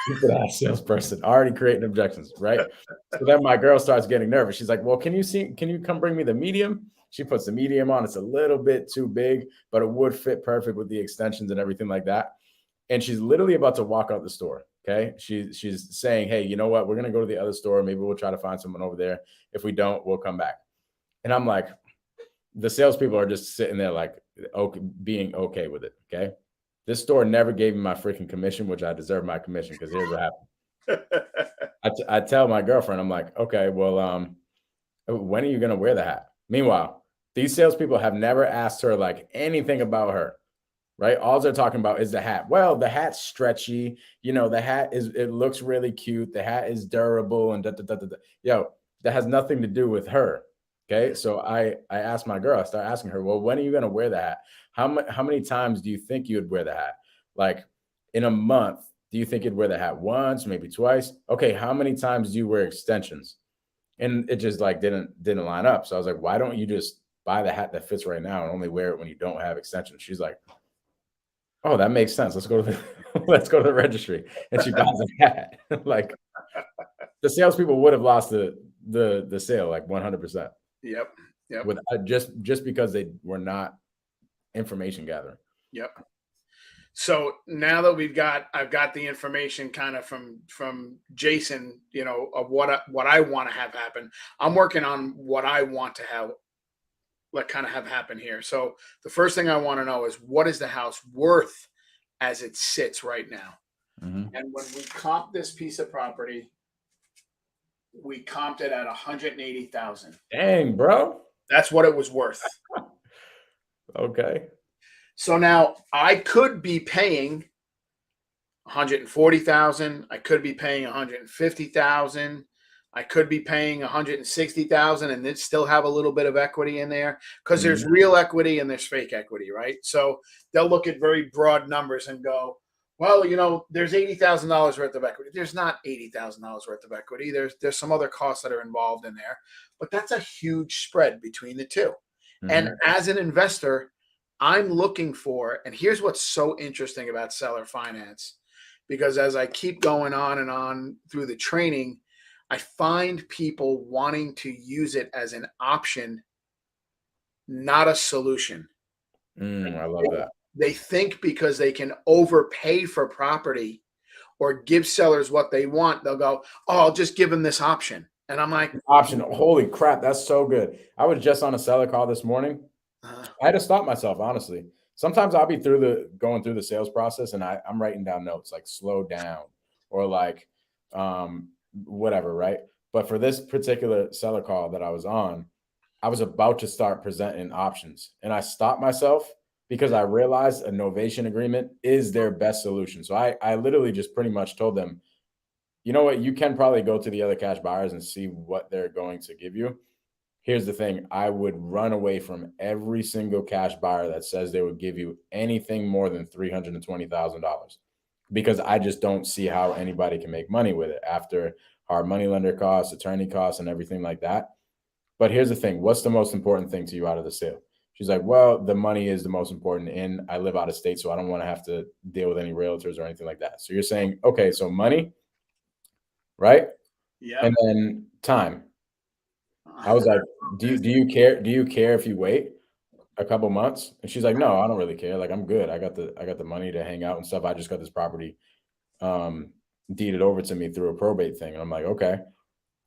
stupid ass salesperson already creating objections, right? So then my girl starts getting nervous. She's like, well, can you come bring me the medium? She puts the medium on. It's a little bit too big, but it would fit perfect with the extensions and everything like that. And she's literally about to walk out the store. Okay. She's saying, hey, you know what? We're going to go to the other store. Maybe we'll try to find someone over there. If we don't, we'll come back. And I'm like, the salespeople are just sitting there like, okay, being okay with it. Okay. This store never gave me my freaking commission, which I deserve my commission, because here's what happened. I tell my girlfriend, I'm like, okay, well, when are you going to wear the hat? Meanwhile, these salespeople have never asked her like anything about her, right? All they're talking about is the hat. Well, the hat's stretchy. The hat it looks really cute. The hat is durable and da, da, da, da, da. Yo, that has nothing to do with her. Okay. So I asked my girl, I started asking her, well, when are you going to wear the hat? How many times do you think you would wear the hat? Like in a month, do you think you'd wear the hat once, maybe twice? Okay. How many times do you wear extensions? And it just like didn't line up. So I was like, why don't you just buy the hat that fits right now and only wear it when you don't have extensions? She's like, oh, that makes sense. Let's go to the registry. And she buys a hat. Like the salespeople would have lost the sale like 100%. Yep. With just because they were not information gathering. Yep. So now that I've got the information kind of from Jason, of what I want to have happen. I'm working on what I want to have, like, kind of have happen here. So the first thing I want to know is, what is the house worth as it sits right now? Mm-hmm. And when we comp this piece of property, we comped it at $180,000. Dang, bro. That's what it was worth. Okay. So now I could be paying $140,000. I could be paying $150,000. I could be paying $160,000 and then still have a little bit of equity in there, because there's real equity and there's fake equity, right? So they'll look at very broad numbers and go, well, there's $80,000 worth of equity. There's not $80,000 worth of equity. There's some other costs that are involved in there, but that's a huge spread between the two. Mm-hmm. And as an investor, I'm looking for, and here's what's so interesting about seller finance, because as I keep going on and on through the training, I find people wanting to use it as an option, not a solution. I love that. They think because they can overpay for property or give sellers what they want, they'll go, oh, I'll just give them this option. And I'm like, option. Holy crap. That's so good. I was just on a seller call this morning. I had to stop myself, honestly. Sometimes I'll be going through the sales process and I'm writing down notes like slow down or like whatever, right? But for this particular seller call that I was on, I was about to start presenting options and I stopped myself because I realized a novation agreement is their best solution. So I literally just pretty much told them, you know what, you can probably go to the other cash buyers and see what they're going to give you. Here's the thing. I would run away from every single cash buyer that says they would give you anything more than $320,000, because I just don't see how anybody can make money with it after hard money lender costs, attorney costs, and everything like that. But here's the thing. What's the most important thing to you out of the sale? She's like, well, the money is the most important, and I live out of state, so I don't want to have to deal with any realtors or anything like that. So you're saying, okay, so money, right? Yeah. And then time. I was like, do you care? Do you care if you wait a couple months? And she's like, no, I don't really care. Like, I'm good. I got the money to hang out and stuff. I just got this property deeded over to me through a probate thing. And I'm like, okay,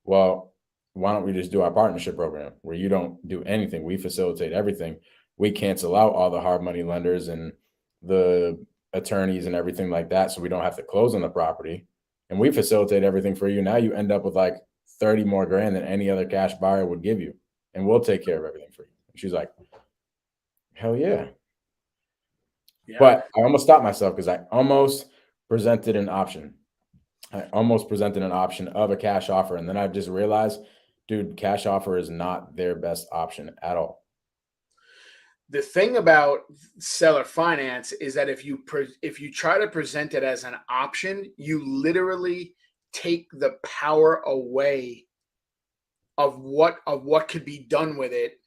well, why don't we just do our partnership program where you don't do anything? We facilitate everything. We cancel out all the hard money lenders and the attorneys and everything like that, so we don't have to close on the property. And we facilitate everything for you. Now you end up with like 30 more grand than any other cash buyer would give you. And we'll take care of everything for you. And she's like, hell yeah. But I almost stopped myself because I almost presented an option. I almost presented an option of a cash offer. And then I just realized, dude, cash offer is not their best option at all. The thing about seller finance is that if you try to present it as an option, you literally take the power away of what could be done with it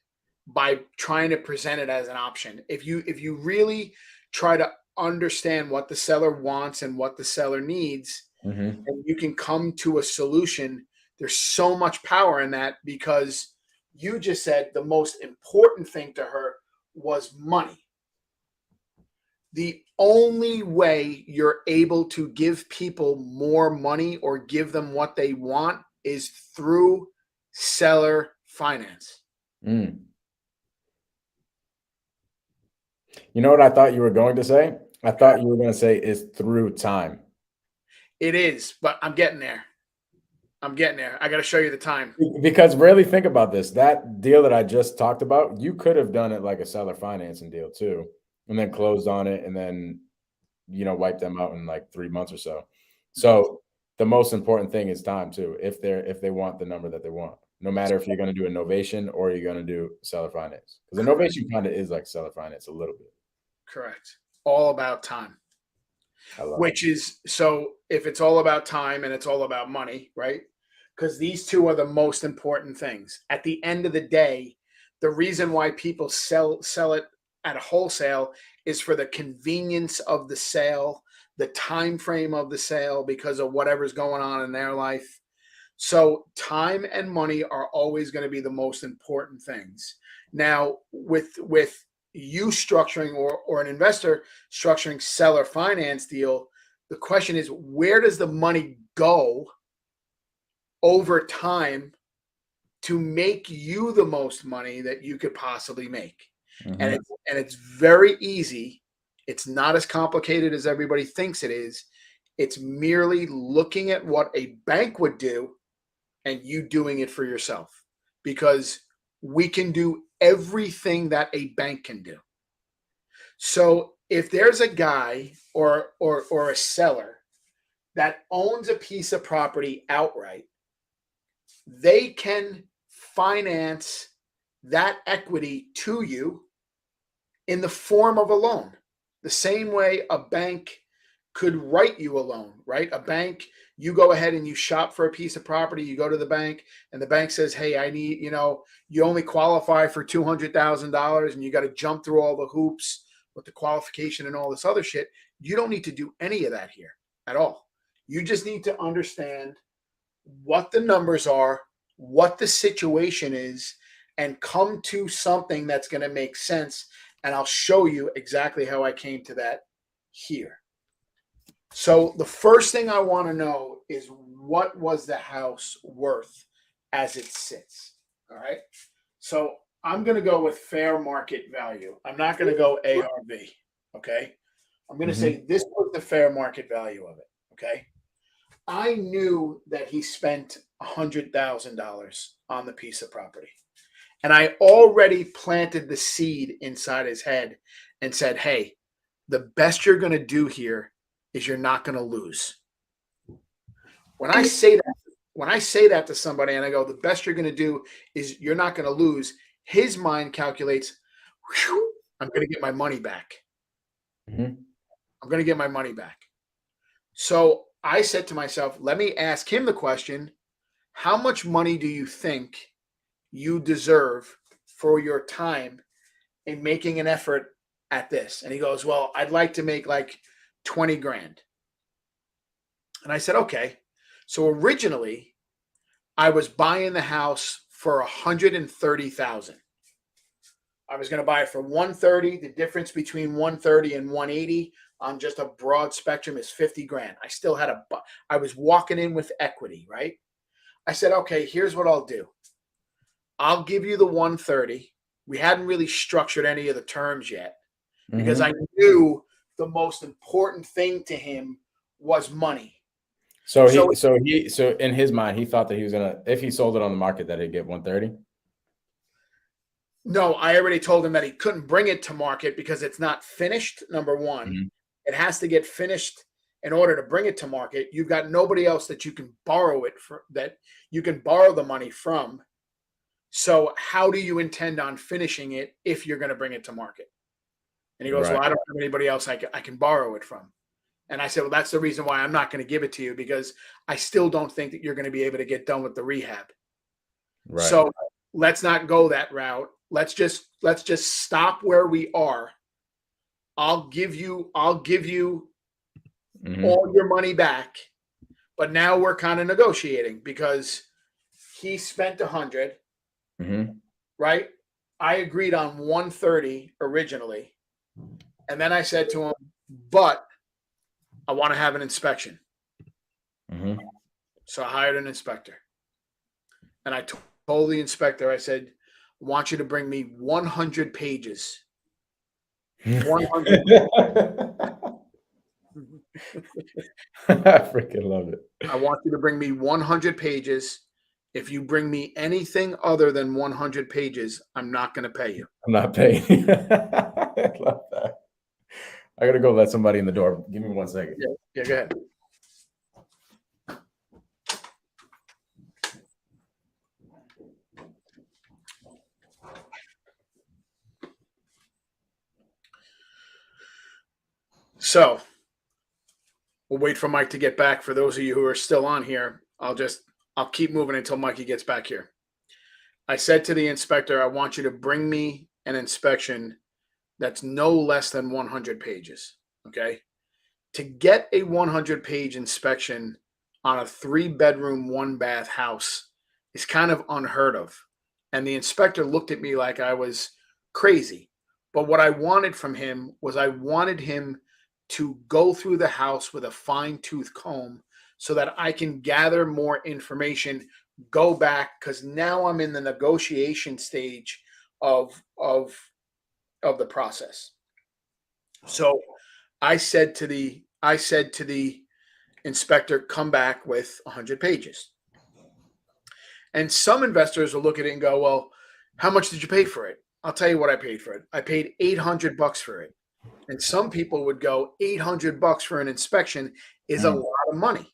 by trying to present it as an option. If you really try to understand what the seller wants and what the seller needs, Mm-hmm. and you can come to a solution, there's so much power in that, because you just said the most important thing to her was money. The only way you're able to give people more money or give them what they want is through seller finance. Mm. You know what I thought you were going to say? I thought you were going to say is through time. It is, but I'm getting there. I'm getting there. I got to show you the time. Because really think about this. That deal that I just talked about, you could have done it like a seller financing deal too, and then closed on it and then, wipe them out in like 3 months or so. So the most important thing is time too, if they want the number that they want, no matter if you're going to do a novation or you're going to do seller finance. Because a novation kind of is like seller finance a little bit. Correct. All about time. I love it. Which is, so if it's all about time and it's all about money, right? Because these two are the most important things. At the end of the day, the reason why people sell it at wholesale is for the convenience of the sale, the time frame of the sale, because of whatever's going on in their life. So time and money are always going to be the most important things. Now, with you structuring or an investor structuring seller finance deal, the question is, where does the money go over time to make you the most money that you could possibly make? Mhm. And it's very easy. It's not as complicated as everybody thinks it is. It's merely looking at what a bank would do and you doing it for yourself, because we can do everything that a bank can do. So if there's a guy or a seller that owns a piece of property outright, they can finance that equity to you in the form of a loan. The same way a bank could write you a loan, right? A bank, you go ahead and you shop for a piece of property, you go to the bank, and the bank says, hey, I need, you only qualify for $200,000 and you got to jump through all the hoops with the qualification and all this other shit. You don't need to do any of that here at all. You just need to understand what the numbers are, what the situation is, and come to something that's going to make sense. And I'll show you exactly how I came to that here. So the first thing I want to know is, what was the house worth as it sits? All right. So I'm going to go with fair market value. I'm not going to go ARV. Okay. I'm going to say this was the fair market value of it. Okay. I knew that he spent $100,000 on the piece of property. And I already planted the seed inside his head and said, hey, the best you're going to do here is you're not going to lose. When I say that to somebody and I go, the best you're going to do is you're not going to lose, his mind calculates, I'm going to get my money back. Mm-hmm. I'm going to get my money back. So I said to myself, let me ask him the question, how much money do you think you deserve for your time in making an effort at this? And he goes, well, I'd like to make like 20 grand. And I said, okay. So originally I was buying the house for 130,000. I was going to buy it for 130. The difference between 130 and 180 on just a broad spectrum is 50 grand. I still had I was walking in with equity, right? I said, okay, here's what I'll do. I'll give you the 130. We hadn't really structured any of the terms yet because I knew the most important thing to him was money. So in his mind, he thought that he was gonna, if he sold it on the market, that he'd get 130. No, I already told him that he couldn't bring it to market because it's not finished. Number one, it has to get finished in order to bring it to market. You've got nobody else that you can borrow it for, that you can borrow the money from. So how do you intend on finishing it if you're going to bring it to market? And he goes, well, I don't have anybody else I can borrow it from. And I said, well, that's the reason why I'm not going to give it to you, because I still don't think that you're going to be able to get done with the rehab. Right. So let's not go that route. let's just stop where we are. I'll give you all your money back. But now we're kind of negotiating because he spent 100, right? I agreed on 130 originally. And then I said to him, but I want to have an inspection. So I hired an inspector. And I told the inspector, I said, I want you to bring me 100 pages. 100. I freaking love it. I want you to bring me 100 pages. If you bring me anything other than 100 pages, I'm not going to pay you. I'm not paying. I love that. I got to go let somebody in the door. Give me 1 second. Yeah, go ahead. So we'll wait for Mike to get back. For those of you who are still on here, I'll keep moving until Mikey gets back here. I said to the inspector, I want you to bring me an inspection that's no less than 100 pages. Okay. To get a 100-page inspection on a 3-bedroom, 1-bath house is kind of unheard of. And the inspector looked at me like I was crazy. But what I wanted from him was I wanted him to go through the house with a fine-tooth comb so that I can gather more information, go back, because now I'm in the negotiation stage of the process. So I said to the inspector, come back with 100 pages. And some investors will look at it and go, well, how much did you pay for it? I'll tell you what I paid for it. I paid $800 for it. And some people would go, $800 for an inspection is a lot of money.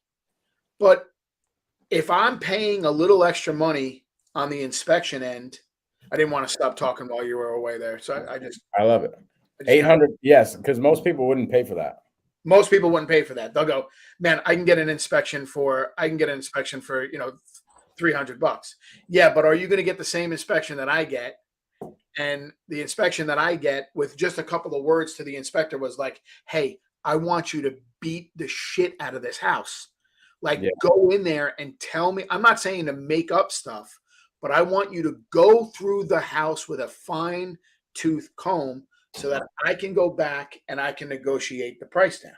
But if I'm paying a little extra money on the inspection end, I didn't want to stop talking while you were away there. So I love it. 800, yes, because most people wouldn't pay for that. Most people wouldn't pay for that. They'll go, man, I can get an inspection for $300. Yeah, but are you going to get the same inspection that I get? And the inspection that I get with just a couple of words to the inspector was like, hey, I want you to beat the shit out of this house. Like, go in there and tell me. I'm not saying to make up stuff, but I want you to go through the house with a fine tooth comb so that I can go back and I can negotiate the price down.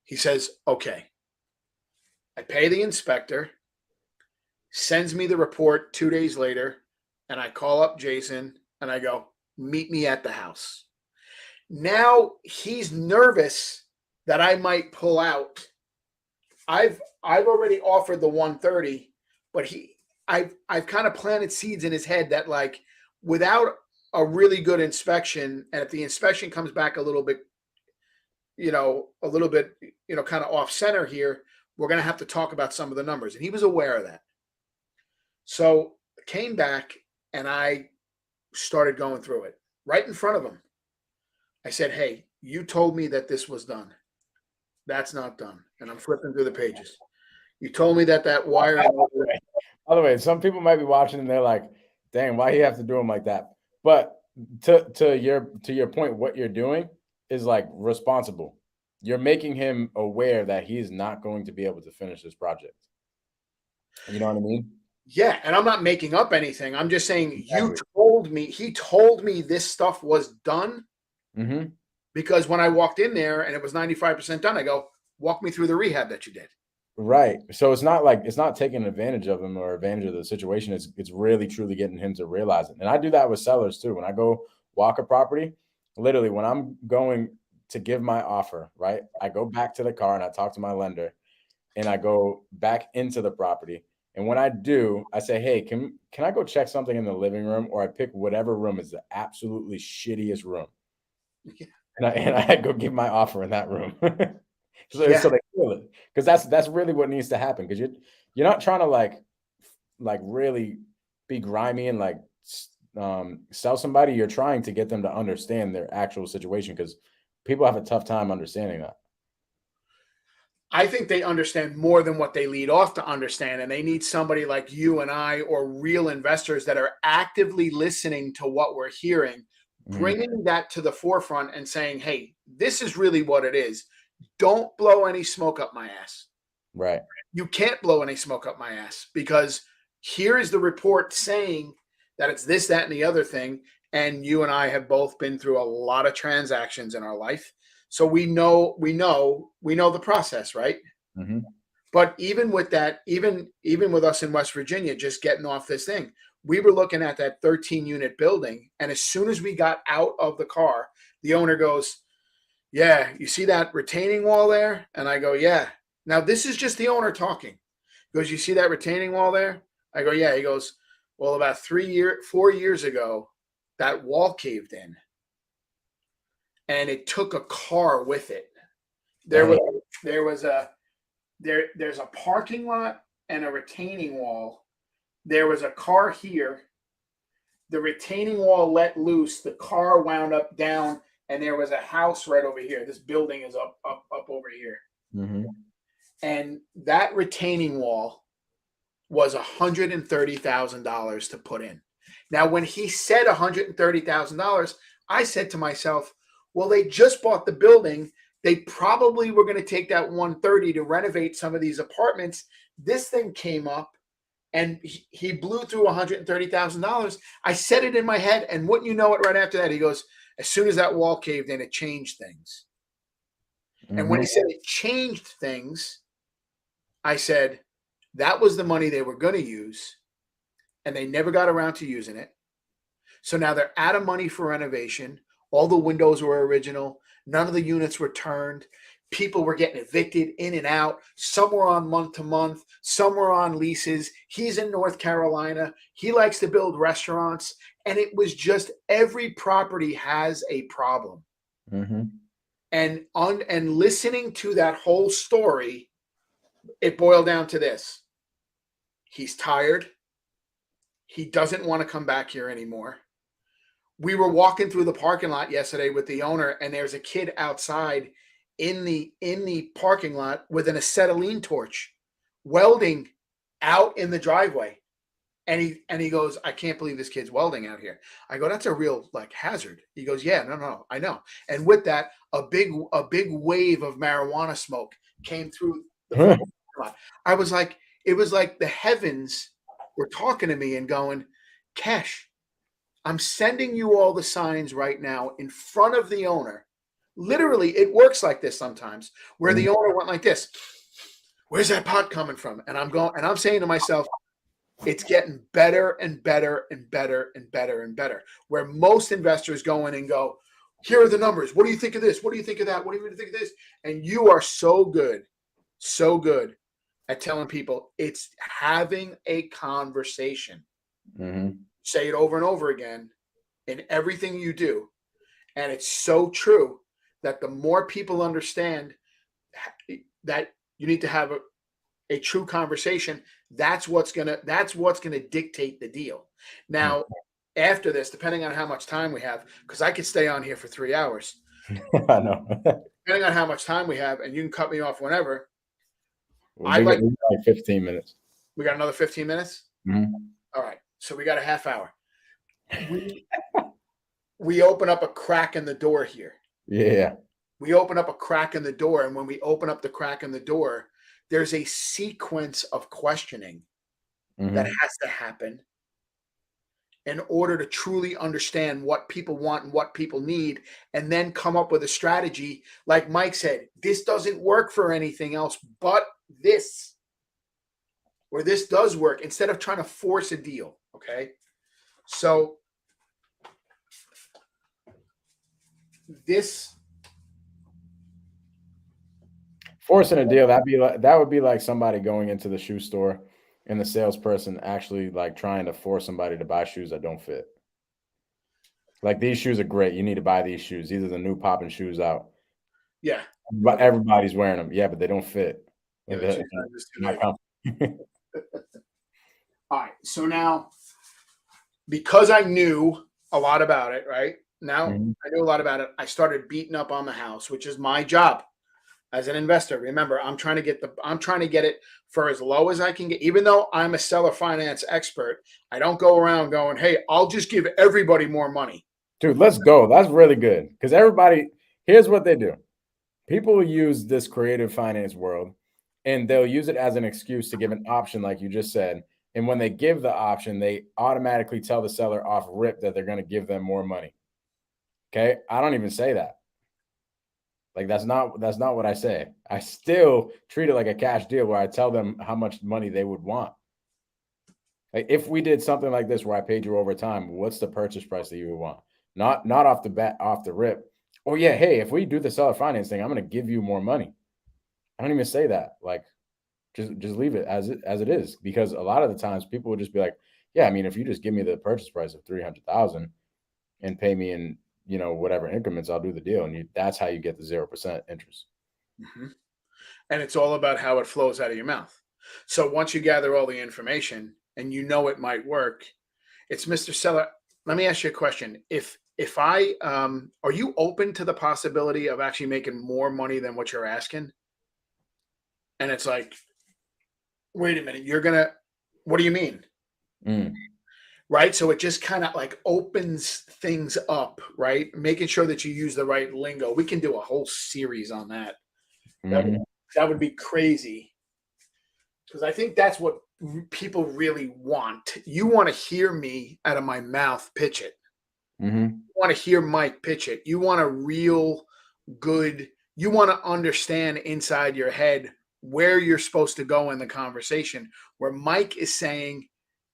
He says, okay. I pay the inspector, sends me the report 2 days later, and I call up Jason and I go, meet me at the house. Now he's nervous that I might pull out. I've already offered the 130, but I've kind of planted seeds in his head that, like, without a really good inspection, and if the inspection comes back a little bit, kind of off center here, we're going to have to talk about some of the numbers. And he was aware of that. So came back and I started going through it right in front of him. I said, hey, you told me that this was done. That's not done. And I'm flipping through the pages. You told me that wire. By the way, some people might be watching and they're like, dang, why do you have to do them like that? But to your point, what you're doing is like responsible. You're making him aware that he's not going to be able to finish this project. You know what I mean? Yeah, and I'm not making up anything. I'm just saying he told me this stuff was done. Because when I walked in there and it was 95% done, I go, walk me through the rehab that you did. Right. So it's not taking advantage of him or advantage of the situation. It's really truly getting him to realize it. And I do that with sellers too. When I go walk a property, literally when I'm going to give my offer, right, I go back to the car and I talk to my lender and I go back into the property. And when I do, I say, hey, can I go check something in the living room? Or I pick whatever room is the absolutely shittiest room. And I go give my offer in that room. So they feel it. Because that's really what needs to happen. Because you're not trying to like really be grimy and like sell somebody. You're trying to get them to understand their actual situation because people have a tough time understanding that. I think they understand more than what they lead off to understand. And they need somebody like you and I, or real investors that are actively listening to what we're hearing, bringing that to the forefront and saying, hey, this is really what it is. Don't blow any smoke up my ass. Right. You can't blow any smoke up my ass, because here is the report saying that it's this, that, and the other thing. And you and I have both been through a lot of transactions in our life. So we know the process, right? Mm-hmm. But even with that, even with us in West Virginia, just getting off this thing, we were looking at that 13-unit building. And as soon as we got out of the car, the owner goes, yeah, you see that retaining wall there? And I go, yeah. Now, this is just the owner talking. He goes, you see that retaining wall there? I go, yeah. He goes, well, about 4 years ago, that wall caved in, and it took a car with it. There's a parking lot and a retaining wall. There was a car here. The retaining wall let loose. The car wound up down, and there was a house right over here. This building is up over here. Mm-hmm. And that retaining wall was $130,000 to put in. Now, when he said $130,000, I said to myself, well, they just bought the building. They probably were going to take that 130 to renovate some of these apartments. This thing came up, and he blew through $130,000. I said it in my head, and wouldn't you know it, right after that, he goes, as soon as that wall caved in, it changed things. Mm-hmm. And when he said it changed things, I said, that was the money they were going to use, and they never got around to using it. So now they're out of money for renovation. All the windows were original. None of the units were turned. People were getting evicted in and out. Some were on month to month. Some were on leases. He's in North Carolina. He likes to build restaurants. And it was just, every property has a problem. Mm-hmm. And listening to that whole story, it boiled down to this. He's tired. He doesn't want to come back here anymore. We were walking through the parking lot yesterday with the owner, and there's a kid outside in the parking lot with an acetylene torch, welding out in the driveway. And he goes, I can't believe this kid's welding out here. I go, that's a real hazard. He goes, yeah, no, I know. And with that, a big wave of marijuana smoke came through the parking lot. I was like, it was like the heavens were talking to me and going, Kash, I'm sending you all the signs right now in front of the owner. Literally, it works like this sometimes, where the owner went like this. Where's that pot coming from? And I'm saying to myself, it's getting better and better and better and better and better. Where most investors go in and go, here are the numbers. What do you think of this? What do you think of that? What do you think of this? And you are so good at telling people, it's having a conversation. Mm-hmm. Say it over and over again in everything you do. And it's so true that the more people understand that you need to have a true conversation, that's what's gonna dictate the deal. Now, after this, depending on how much time we have, because I could stay on here for 3 hours. I know. Depending on how much time we have, and you can cut me off whenever. We got like 15 minutes. We got another 15 minutes? Mm-hmm. All right. So we got a half hour. We open up a crack in the door here. Yeah. We open up a crack in the door, and when we open up the crack in the door, there's a sequence of questioning that has to happen in order to truly understand what people want and what people need, and then come up with a strategy. Like Mike said, this doesn't work for anything else but this, or this does work, instead of trying to force a deal. Okay. So this forcing a deal, that would be like somebody going into the shoe store and the salesperson actually like trying to force somebody to buy shoes that don't fit. Like, these shoes are great. You need to buy these shoes. These are the new popping shoes out. Yeah. But everybody's wearing them. Yeah, but they don't fit. Yeah, all right. So now, because I knew a lot about it, right? Now I knew a lot about it. I started beating up on the house, which is my job. as an investor, remember, I'm trying to get it for as low as I can get. Even though I'm a seller finance expert, I don't go around going, "Hey, I'll just give everybody more money." Dude, let's go. That's really good. Because everybody, here's what they do. People use this creative finance world and they'll use it as an excuse to give an option, like you just said. And when they give the option, they automatically tell the seller off rip that they're going to give them more money. Okay. I don't even say that. Like that's not what I say. I still treat it like a cash deal where I tell them how much money they would want. Like if we did something like this where I paid you over time, what's the purchase price that you would want? Not off the bat, off the rip. Oh yeah, hey, if we do the seller finance thing, I'm going to give you more money. I don't even say that. Like just leave it as it is, because a lot of the times people would just be like, yeah, I mean, if you just give me the purchase price of 300,000 and pay me in, whatever increments, I'll do the deal. And that's how you get the 0% interest. Mm-hmm. And it's all about how it flows out of your mouth. So once you gather all the information and you know it might work, it's Mr. Seller. Let me ask you a question. If I are you open to the possibility of actually making more money than what you're asking? And it's like, wait a minute, what do you mean? Mm. Right? So it just kind of like opens things up, right? Making sure that you use the right lingo. We can do a whole series on that. Mm-hmm. That would be crazy. Because I think that's what people really want. You want to hear me out of my mouth pitch it. Mm-hmm. You want to hear Mike pitch it. You want a real good, you want to understand inside your head where you're supposed to go in the conversation. Where Mike is saying,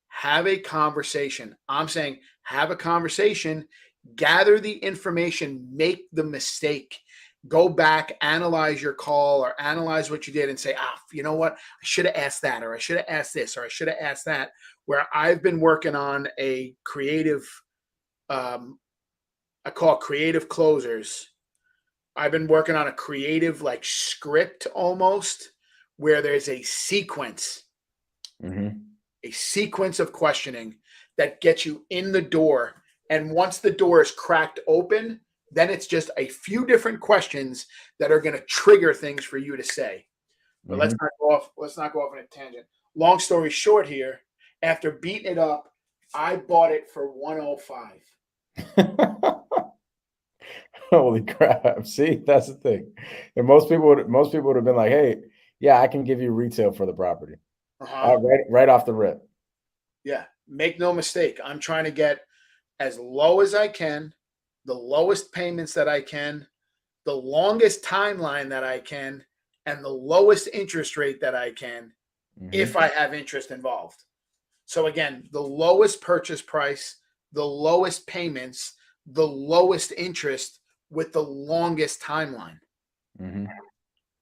have a conversation. I'm saying, have a conversation, gather the information, make the mistake, go back, analyze your call or analyze what you did and say, you know what? I should have asked that, or I should have asked this, or I should have asked that. Where I've been working on a creative, I call creative closers. I've been working on a creative like script almost, where there's a sequence. Mm-hmm. A sequence of questioning that gets you in the door. And once the door is cracked open, then it's just a few different questions that are going to trigger things for you to say. But let's not go off on a tangent. Long story short here, after beating it up, I bought it for 105. Holy crap. See, that's the thing. And most people would have been like, hey, yeah, I can give you retail for the property. Right off the rip. Yeah. Make no mistake. I'm trying to get as low as I can, the lowest payments that I can, the longest timeline that I can, and the lowest interest rate that I can, if I have interest involved. So again, the lowest purchase price, the lowest payments, the lowest interest with the longest timeline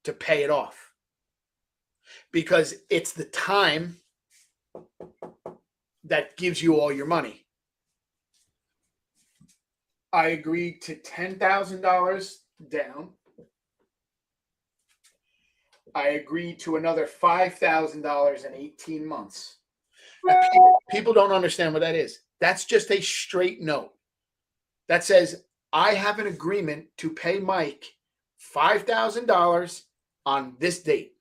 to pay it off. Because it's the time that gives you all your money. I agreed to $10,000 down. I agreed to another $5,000 in 18 months. People don't understand what that is. That's just a straight note. That says, I have an agreement to pay Mike $5,000 on this date.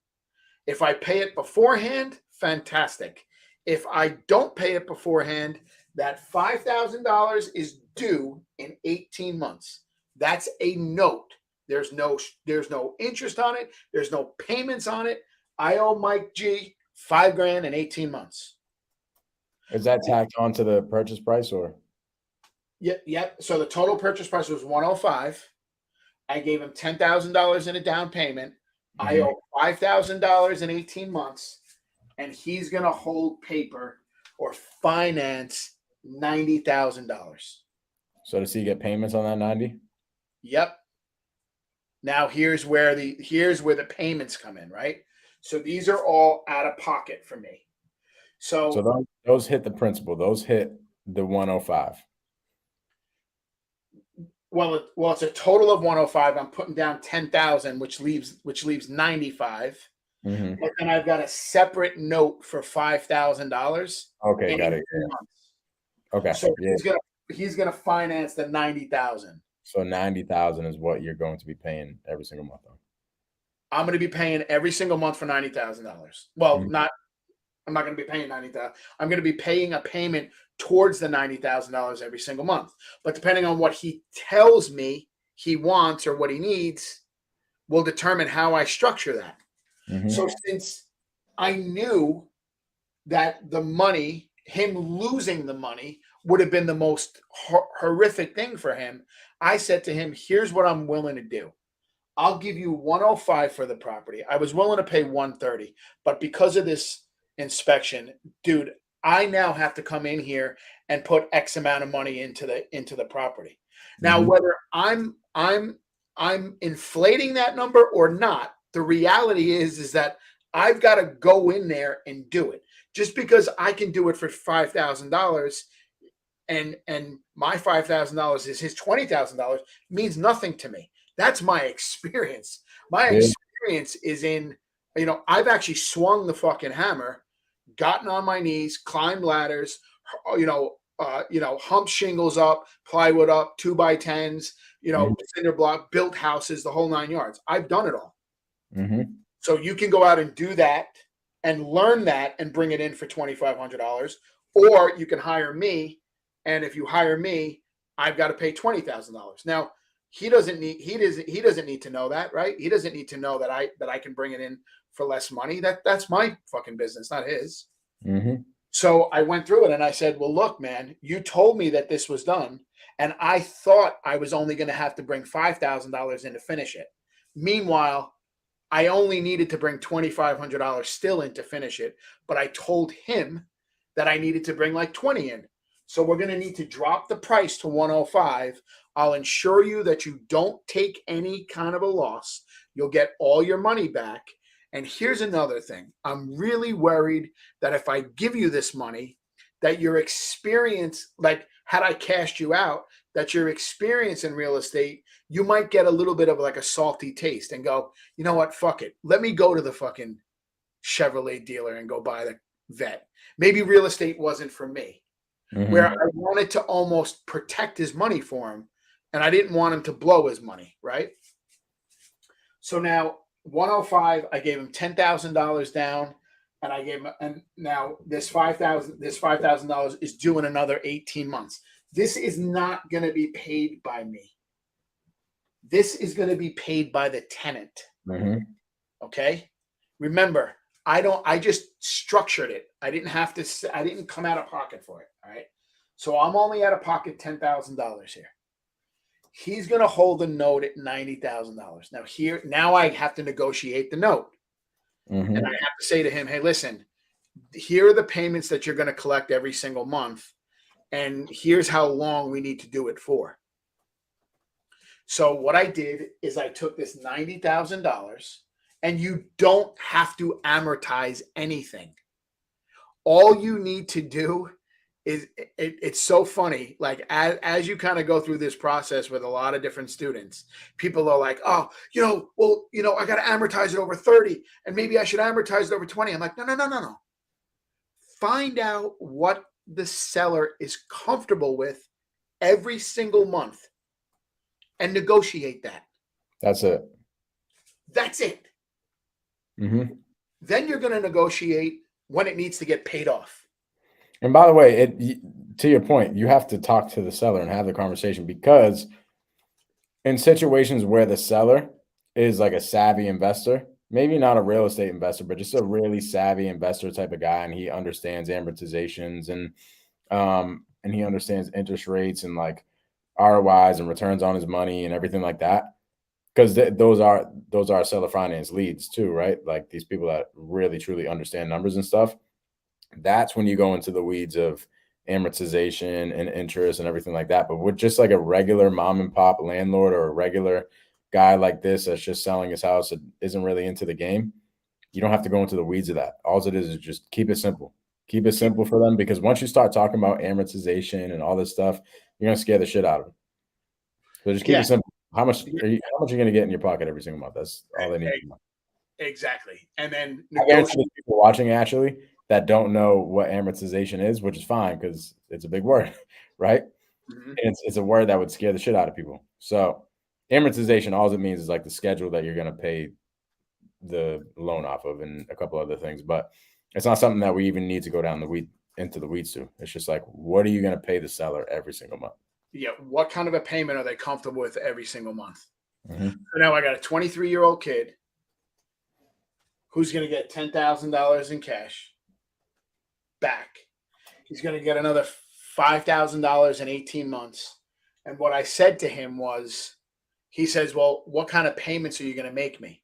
If I pay it beforehand, fantastic. If I don't pay it beforehand, that $5,000 is due in 18 months. That's a note. There's no interest on it. There's no payments on it. I owe Mike G $5,000 in 18 months. Is that tacked onto the purchase price or? Yep. So the total purchase price was 105. I gave him $10,000 in a down payment. I owe $5,000 in 18 months, and he's going to hold paper or finance $90,000. So does he get payments on that 90? Yep. Now here's where the payments come in, right? So these are all out of pocket for me. So those hit the principal. Those hit the 105. Well, it's a total of 105. I'm putting down 10,000, which leaves 95. But then I've got a separate note for $5,000. Okay, got it. Okay. So he's gonna finance the 90,000. So 90,000 is what you're going to be paying every single month. I'm going to be paying every single month for $90,000. Well, Mhm. I'm not going to be paying $90,000. I'm going to be paying a payment towards the $90,000 every single month. But depending on what he tells me he wants or what he needs will determine how I structure that. So Mhm. since I knew that the money, him losing the money, would have been the most horrific thing for him, I said to him, here's what I'm willing to do. I'll give you 105 for the property. I was willing to pay 130, but because of this inspection, dude, I now have to come in here and put X amount of money into the property. Now, Mhm. whether I'm inflating that number or not, the reality is that I've got to go in there and do it. Just because I can do it for $5,000 and my $5,000 is his $20,000 means nothing to me. That's my experience. My Yeah. experience is in, I've actually swung the fucking hammer, gotten on my knees, climbed ladders, humped shingles up, plywood up, 2x10s, Mhm. cinder block, built houses, the whole 9 yards. I've done it all. Mhm. So you can go out and do that and learn that and bring it in for $2,500, or you can hire me. And if you hire me, I've got to pay $20,000. Now he doesn't need to know that, right? He doesn't need to know that I can bring it in for less money. That's my fucking business, not his. Mhm. So I went through it and I said, well, look, man, you told me that this was done. And I thought I was only going to have to bring $5,000 in to finish it. Meanwhile, I only needed to bring $2,500 still in to finish it, but I told him that I needed to bring like 20 in. So we're going to need to drop the price to 105. I'll ensure you that you don't take any kind of a loss. You'll get all your money back. And here's another thing. I'm really worried that if I give you this money, that your experience, like had I cashed you out, that your experience in real estate, you might get a little bit of like a salty taste and go, you know what, fuck it. Let me go to the fucking Chevrolet dealer and go buy the vet. Maybe real estate wasn't for me, where Mhm. I wanted to almost protect his money for him and I didn't want him to blow his money, right? So now 105, I gave him $10,000 down and I gave him, and now this $5,000 is due in another 18 months. This is not going to be paid by me. This is going to be paid by the tenant. Mhm. Okay. Remember, I just structured it. I didn't come out of pocket for it. All right. So I'm only out of pocket $10,000 here. He's going to hold the note at $90,000. Now I have to negotiate the note. And I Mhm. have to say to him, hey, listen, here are the payments that you're going to collect every single month. And here's how long we need to do it for. So what I did is I took this $90,000 and you don't have to amortize anything. All you need to do is it's so funny. Like as you kind of go through this process with a lot of different students, people are like, oh, I got to amortize it over 30 and maybe I should amortize it over 20. I'm like, no, no, no, no, no. Find out what the seller is comfortable with every single month and negotiate that. That's it. That's it. Mhm. Then you're going to negotiate when it needs to get paid off. And by the way, to your point, you have to talk to the seller and have the conversation because in situations where the seller is like a savvy investor, maybe not a real estate investor, but just a really savvy investor type of guy, and he understands amortizations and he understands interest rates and like ROIs and returns on his money and everything like that. Because those are seller finance leads too, right? Like these people that really truly understand numbers and stuff. That's when you go into the weeds of amortization and interest and everything like that. But with just like a regular mom and pop landlord or a regular guy like this that's just selling his house and isn't really into the game, you don't have to go into the weeds of that. All it is just keep it simple. Keep it simple for them because once you start talking about amortization and all this stuff, you're gonna scare the shit out of them. So just keep Yeah, it simple. How much are you gonna get in your pocket every single month? That's all they need to know. exactly. And then I guarantee negotiate. there's people watching actually that don't know what amortization is, which is fine because it's a big word, right? Mhm. And it's a word that would scare the shit out of people. So amortization, all it means is like the schedule that you're gonna pay the loan off of and a couple other things, but it's not something that we even need to go down the weed into the weeds to. It's just like, what are you going to pay the seller every single month? Yeah. What kind of a payment are they comfortable with every single month? Mm-hmm. So now I got a 23-year-old kid who's going to get $10,000 in cash back. He's going to get another $5,000 in 18 months. And what I said to him was, he says, well, what kind of payments are you going to make me?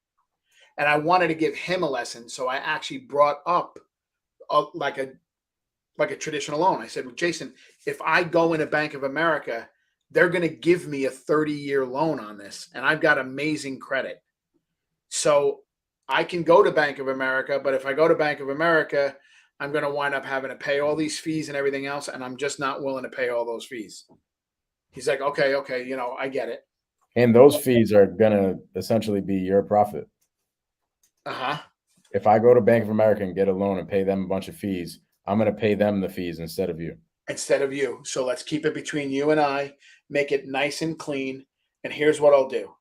And I wanted to give him a lesson. So I actually brought up like a traditional loan. I said, well, Jason, if I go into Bank of America, they're going to give me a 30-year loan on this. And I've got amazing credit. So I can go to Bank of America, but if I go to Bank of America, I'm going to wind up having to pay all these fees and everything else. And I'm just not willing to pay all those fees. He's like, okay, I get it. And those fees are going to essentially be your profit. Uh-huh. If I go to Bank of America and get a loan and pay them a bunch of fees, I'm going to pay them the fees instead of you. So let's keep it between you and I, make it nice and clean. And here's what I'll do.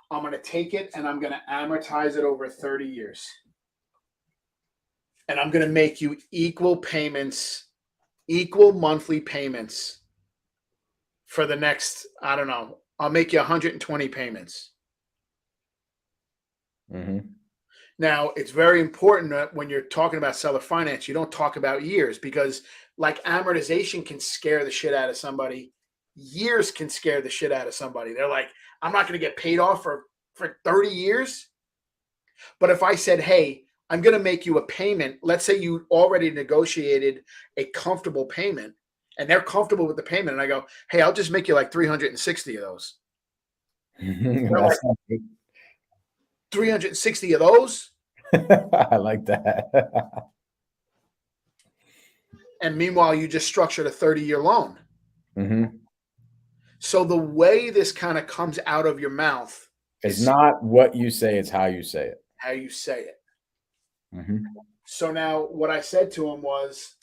I'm going to take it and I'm going to amortize it over 30 years. And I'm going to make you equal monthly payments for the next, I don't know, I'll make you 120 payments. Mm-hmm. Now, it's very important that when you're talking about seller finance, you don't talk about years, because like amortization can scare the shit out of somebody. Years can scare the shit out of somebody. They're like, I'm not going to get paid off for 30 years. But if I said, hey, I'm going to make you a payment, let's say you already negotiated a comfortable payment and they're comfortable with the payment, and I go, hey, I'll just make you like 360 of those. Like, 360 of those? I like that. And meanwhile, you just structured a 30-year loan. Mm-hmm. So the way this kind of comes out of your mouth is not what you say, it's how you say it. How you say it. Mm-hmm. So now what I said to him was,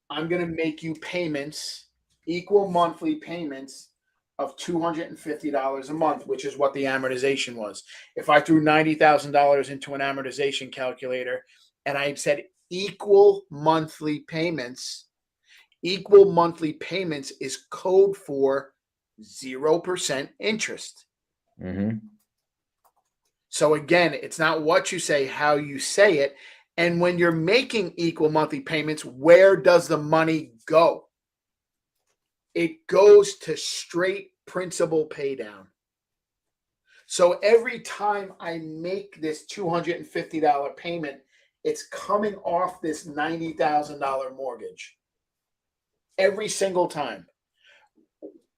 I'm going to make you payments, equal monthly payments of $250 a month, which is what the amortization was. If I threw $90,000 into an amortization calculator and I said equal monthly payments is code for 0% interest. Mm-hmm. So again, it's not what you say, how you say it. And when you're making equal monthly payments, where does the money go? It goes to straight principal pay down. So every time I make this $250 payment, it's coming off this $90,000 mortgage. Every single time.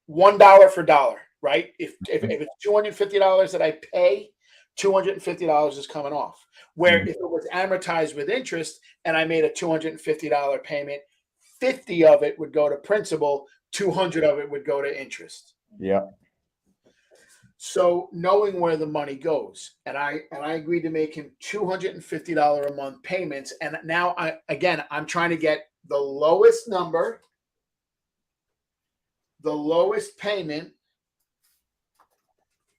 $1 for dollar, right? If it's $250 that I pay, $250 is coming off. Where if it was amortized with interest and I made a $250 payment, 50 of it would go to principal, 200 of it would go to interest. Yeah. So knowing where the money goes, and I agreed to make him $250 a month payments. And now I'm trying to get the lowest number, the lowest payment.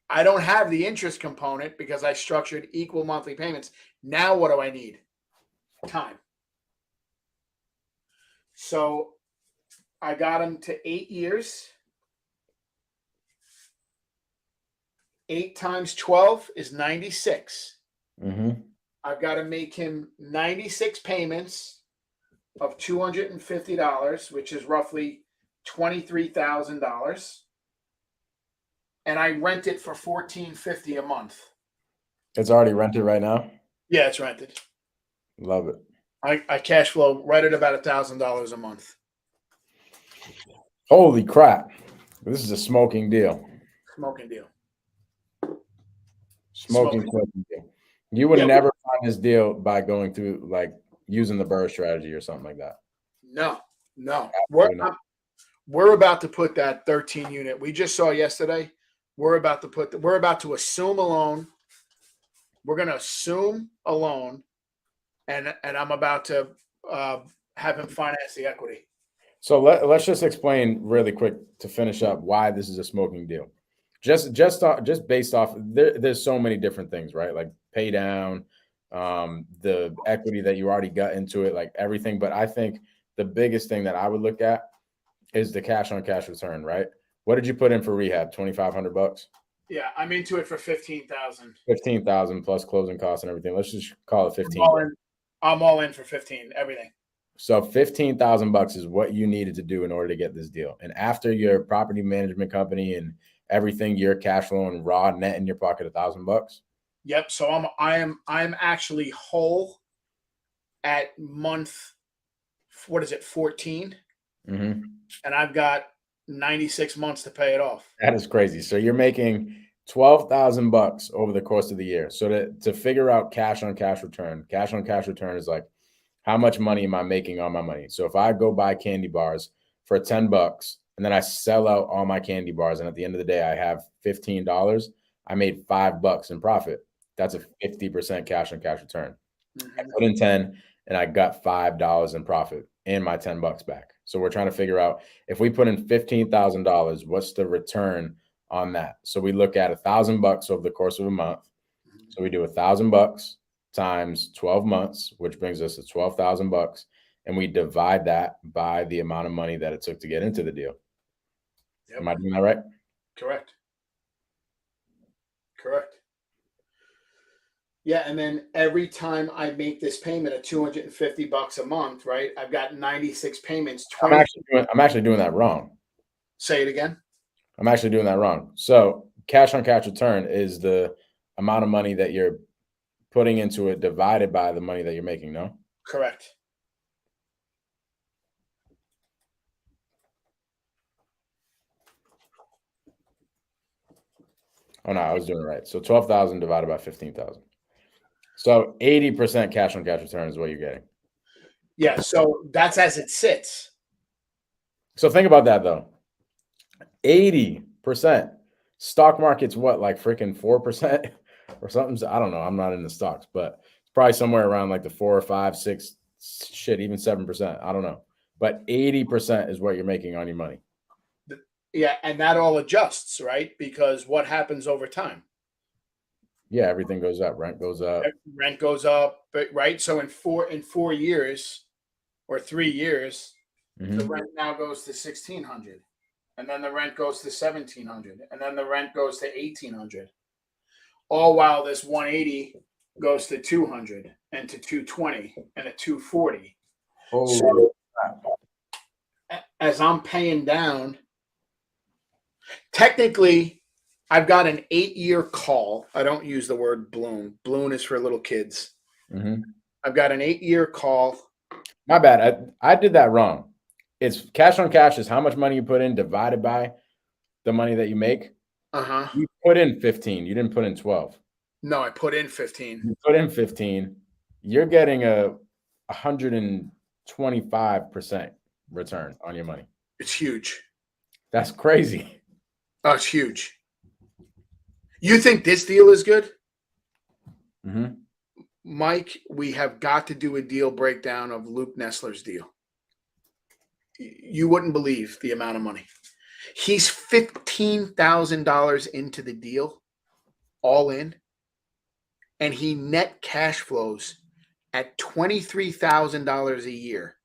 I don't have the interest component because I structured equal monthly payments. Now what do I need? Time. So I got him to 8 years. 8 times 12 is 96. Mm-hmm. I've got to make him 96 payments of $250, which is roughly $23,000. And I rent it for $1,450 a month. It's already rented right now? Yeah, it's rented. Love it. I cash flow right at about $1,000 a month. Holy crap. This is a smoking deal. Smoking deal. Smoking deal. You would never find this deal by going through, like, using the Burr strategy or something like that. No. We're about to put that 13 unit we just saw yesterday. We're about to assume a loan. We're going to assume a loan, and I'm about to have him finance the equity. So let's just explain really quick to finish up why this is a smoking deal. Just based off, there's so many different things, right? Like pay down, the equity that you already got into it, like everything. But I think the biggest thing that I would look at is the cash on cash return, right? What did you put in for rehab? 2,500 bucks? Yeah, I'm into it for 15,000. 15,000 plus closing costs and everything. Let's just call it I'm 15. all in. I'm all in for 15. Everything. So 15,000 bucks is what you needed to do in order to get this deal. And after your property management company and everything, your cash flow and raw net in your pocket, 1,000 bucks. Yep. So I'm actually whole at month. What is it? 14, Mm-hmm. and I've got 96 months to pay it off. That is crazy. So you're making 12,000 bucks over the course of the year. So to figure out cash on cash return is like, how much money am I making on my money? So if I go buy candy bars for 10 bucks and then I sell out all my candy bars, and at the end of the day I have $15, I made $5 in profit. That's a 50% cash on cash return. I put in 10 and I got $5 in profit and my 10 bucks back. So we're trying to figure out, if we put in $15,000, what's the return on that? So we look at 1,000 bucks over the course of a month. So we do 1,000 bucks times 12 months, which brings us to 12,000 bucks. And we divide that by the amount of money that it took to get into the deal. Yep. Am I doing that right? Correct. Yeah, and then every time I make this payment of $250 a month, right? I've got 96 payments. I'm actually doing that wrong. Say it again. I'm actually doing that wrong. So cash on cash return is the amount of money that you're putting into it divided by the money that you're making, no? Correct. Oh no, I was doing it right. So 12,000 divided by 15,000. So 80% cash on cash return is what you're getting. Yeah, so that's as it sits. So think about that though. 80%. Stock market's what, like freaking 4% or something? I don't know. I'm not in the stocks, but it's probably somewhere around like the 4 or 5, 6, shit, even 7%. I don't know. But 80% is what you're making on your money. Yeah, and that all adjusts, right? Because what happens over time? Yeah, everything goes up. Rent goes up. Rent goes up, but right. So in 4 years or 3 years, the rent now goes to 1,600, and then the rent goes to 1,700, and then the rent goes to 1,800. All while this 180 goes to 200 and to 220 and a 240. Oh, So as I'm paying down, technically, I've got an 8-year call. I don't use the word balloon. Balloon is for little kids. I've got an 8-year call. My bad. I did that wrong. It's cash on cash is how much money you put in divided by the money that you make. You put in 15. You didn't put in 12. No, I put in 15. You put in 15. You're getting a 125% return on your money. It's huge. That's crazy. Oh, it's huge. You think this deal is good? Mike, we have got to do a deal breakdown of Luke Nessler's deal. You wouldn't believe the amount of money. He's $15,000 into the deal, all in, and he net cash flows at $23,000 a year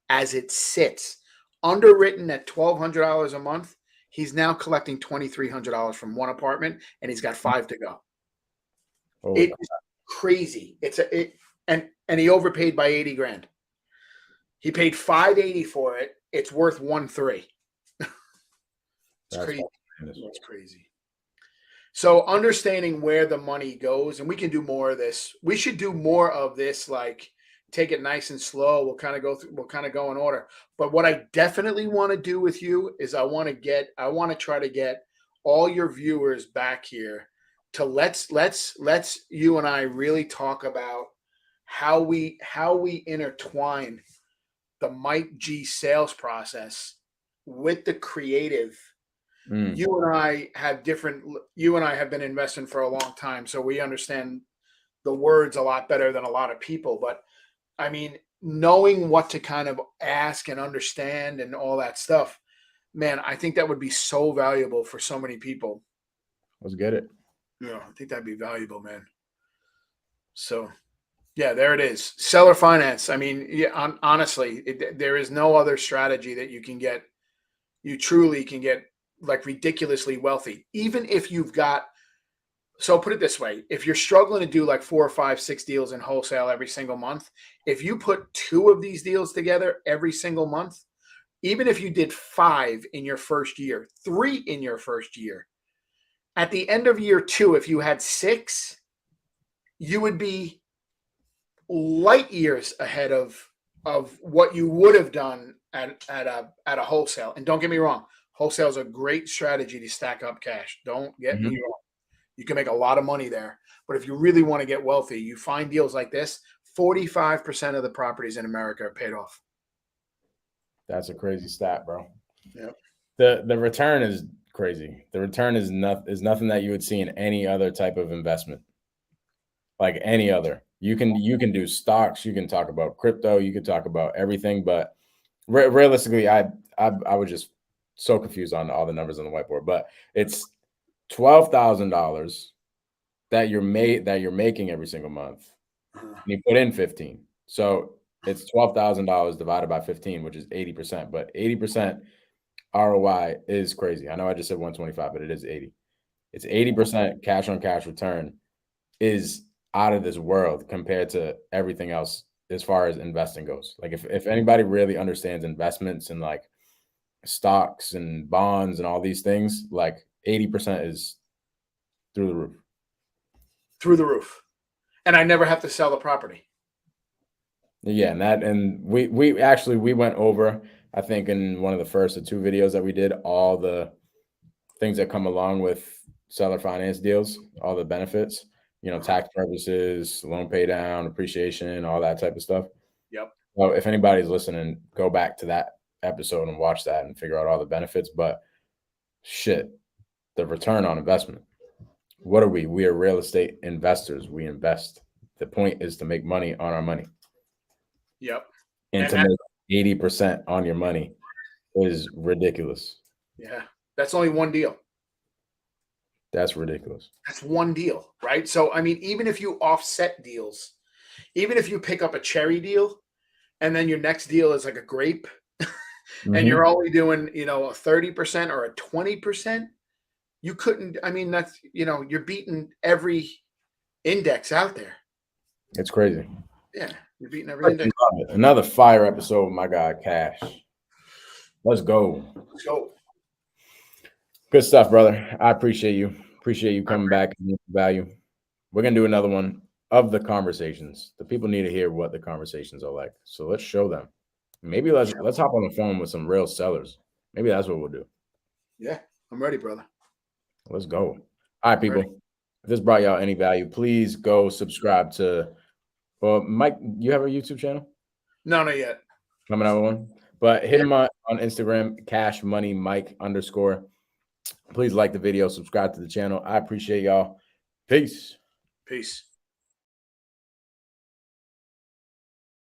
as it sits. Underwritten at $1,200 a month, he's now collecting $2,300 from one apartment, and he's got 5 to go. It's crazy. And he overpaid by 80 grand. He paid $580 for it. It's worth $1.3. It's crazy. It's crazy. So understanding where the money goes, and we can do more of this. We should do more of this, like take it nice and slow. We'll kind of go through, we'll kind of go in order. But what I definitely want to do with you is I want to try to get all your viewers back here to let's you and I really talk about how we intertwine the Mike G sales process with the creative. You and I have been investing for a long time, so we understand the words a lot better than a lot of people. But I mean, knowing what to kind of ask and understand and all that stuff, man, I think that would be so valuable for so many people. Let's get it. Yeah, I think that'd be valuable, man. So Yeah, there it is. Seller finance. I mean, yeah, honestly, there is no other strategy that you can get. You truly can get like ridiculously wealthy, even if you've got. So put it this way: if you're struggling to do like 4 or 5, 6 deals in wholesale every single month, if you put 2 of these deals together every single month, even if you did 5 in your first year, 3 in your first year, at the end of year 2, if you had 6, you would be light years ahead of what you would have done at a wholesale. And don't get me wrong, wholesale is a great strategy to stack up cash. Don't get me wrong. You can make a lot of money there. But if you really want to get wealthy, you find deals like this. 45% of the properties in America are paid off. That's a crazy stat, bro. Yep. The return is crazy. The return is nothing that you would see in any other type of investment. Like any other. You can do stocks, you can talk about crypto, you can talk about everything, but realistically, I was just so confused on all the numbers on the whiteboard. But it's $12,000 that you're making every single month. And you put in 15. So it's $12,000 divided by 15, which is 80%. But 80% ROI is crazy. I know I just said 125, but it is 80. It's 80% cash on cash return is out of this world compared to everything else as far as investing goes. Like if anybody really understands investments and like stocks and bonds and all these things, like 80% is through the roof. Through the roof. And I never have to sell the property. Yeah, and we went over, I think in one of the first or 2 videos that we did, all the things that come along with seller finance deals, all the benefits, tax purposes, loan pay down, appreciation, all that type of stuff. Yep. So if anybody's listening, go back to that episode and watch that and figure out all the benefits. But shit, the return on investment. What are we? We are real estate investors. We invest. The point is to make money on our money. Yep. And to make 80% on your money is ridiculous. Yeah. That's only one deal. That's ridiculous. That's one deal, right? So, I mean, even if you offset deals, even if you pick up a cherry deal and then your next deal is like a grape and you're only doing, a 30% or a 20%, you couldn't, I mean, that's, you're beating every index out there. It's crazy. Yeah. You're beating every index. Another fire episode with my guy, Cash. Let's go. Let's go. Good stuff, brother. I appreciate you. Appreciate you coming back and value. We're going to do another one of the conversations. The people need to hear what the conversations are like. So let's show them. Maybe let's hop on the phone with some real sellers. Maybe that's what we'll do. Yeah, I'm ready, brother. Let's go. All right, people. If this brought y'all any value, please go subscribe to Mike. You have a YouTube channel? No, not yet. Coming out with one. But hit him on Instagram, Cash Money Mike _. Please like the video, subscribe to the channel. I appreciate y'all. Peace. Peace.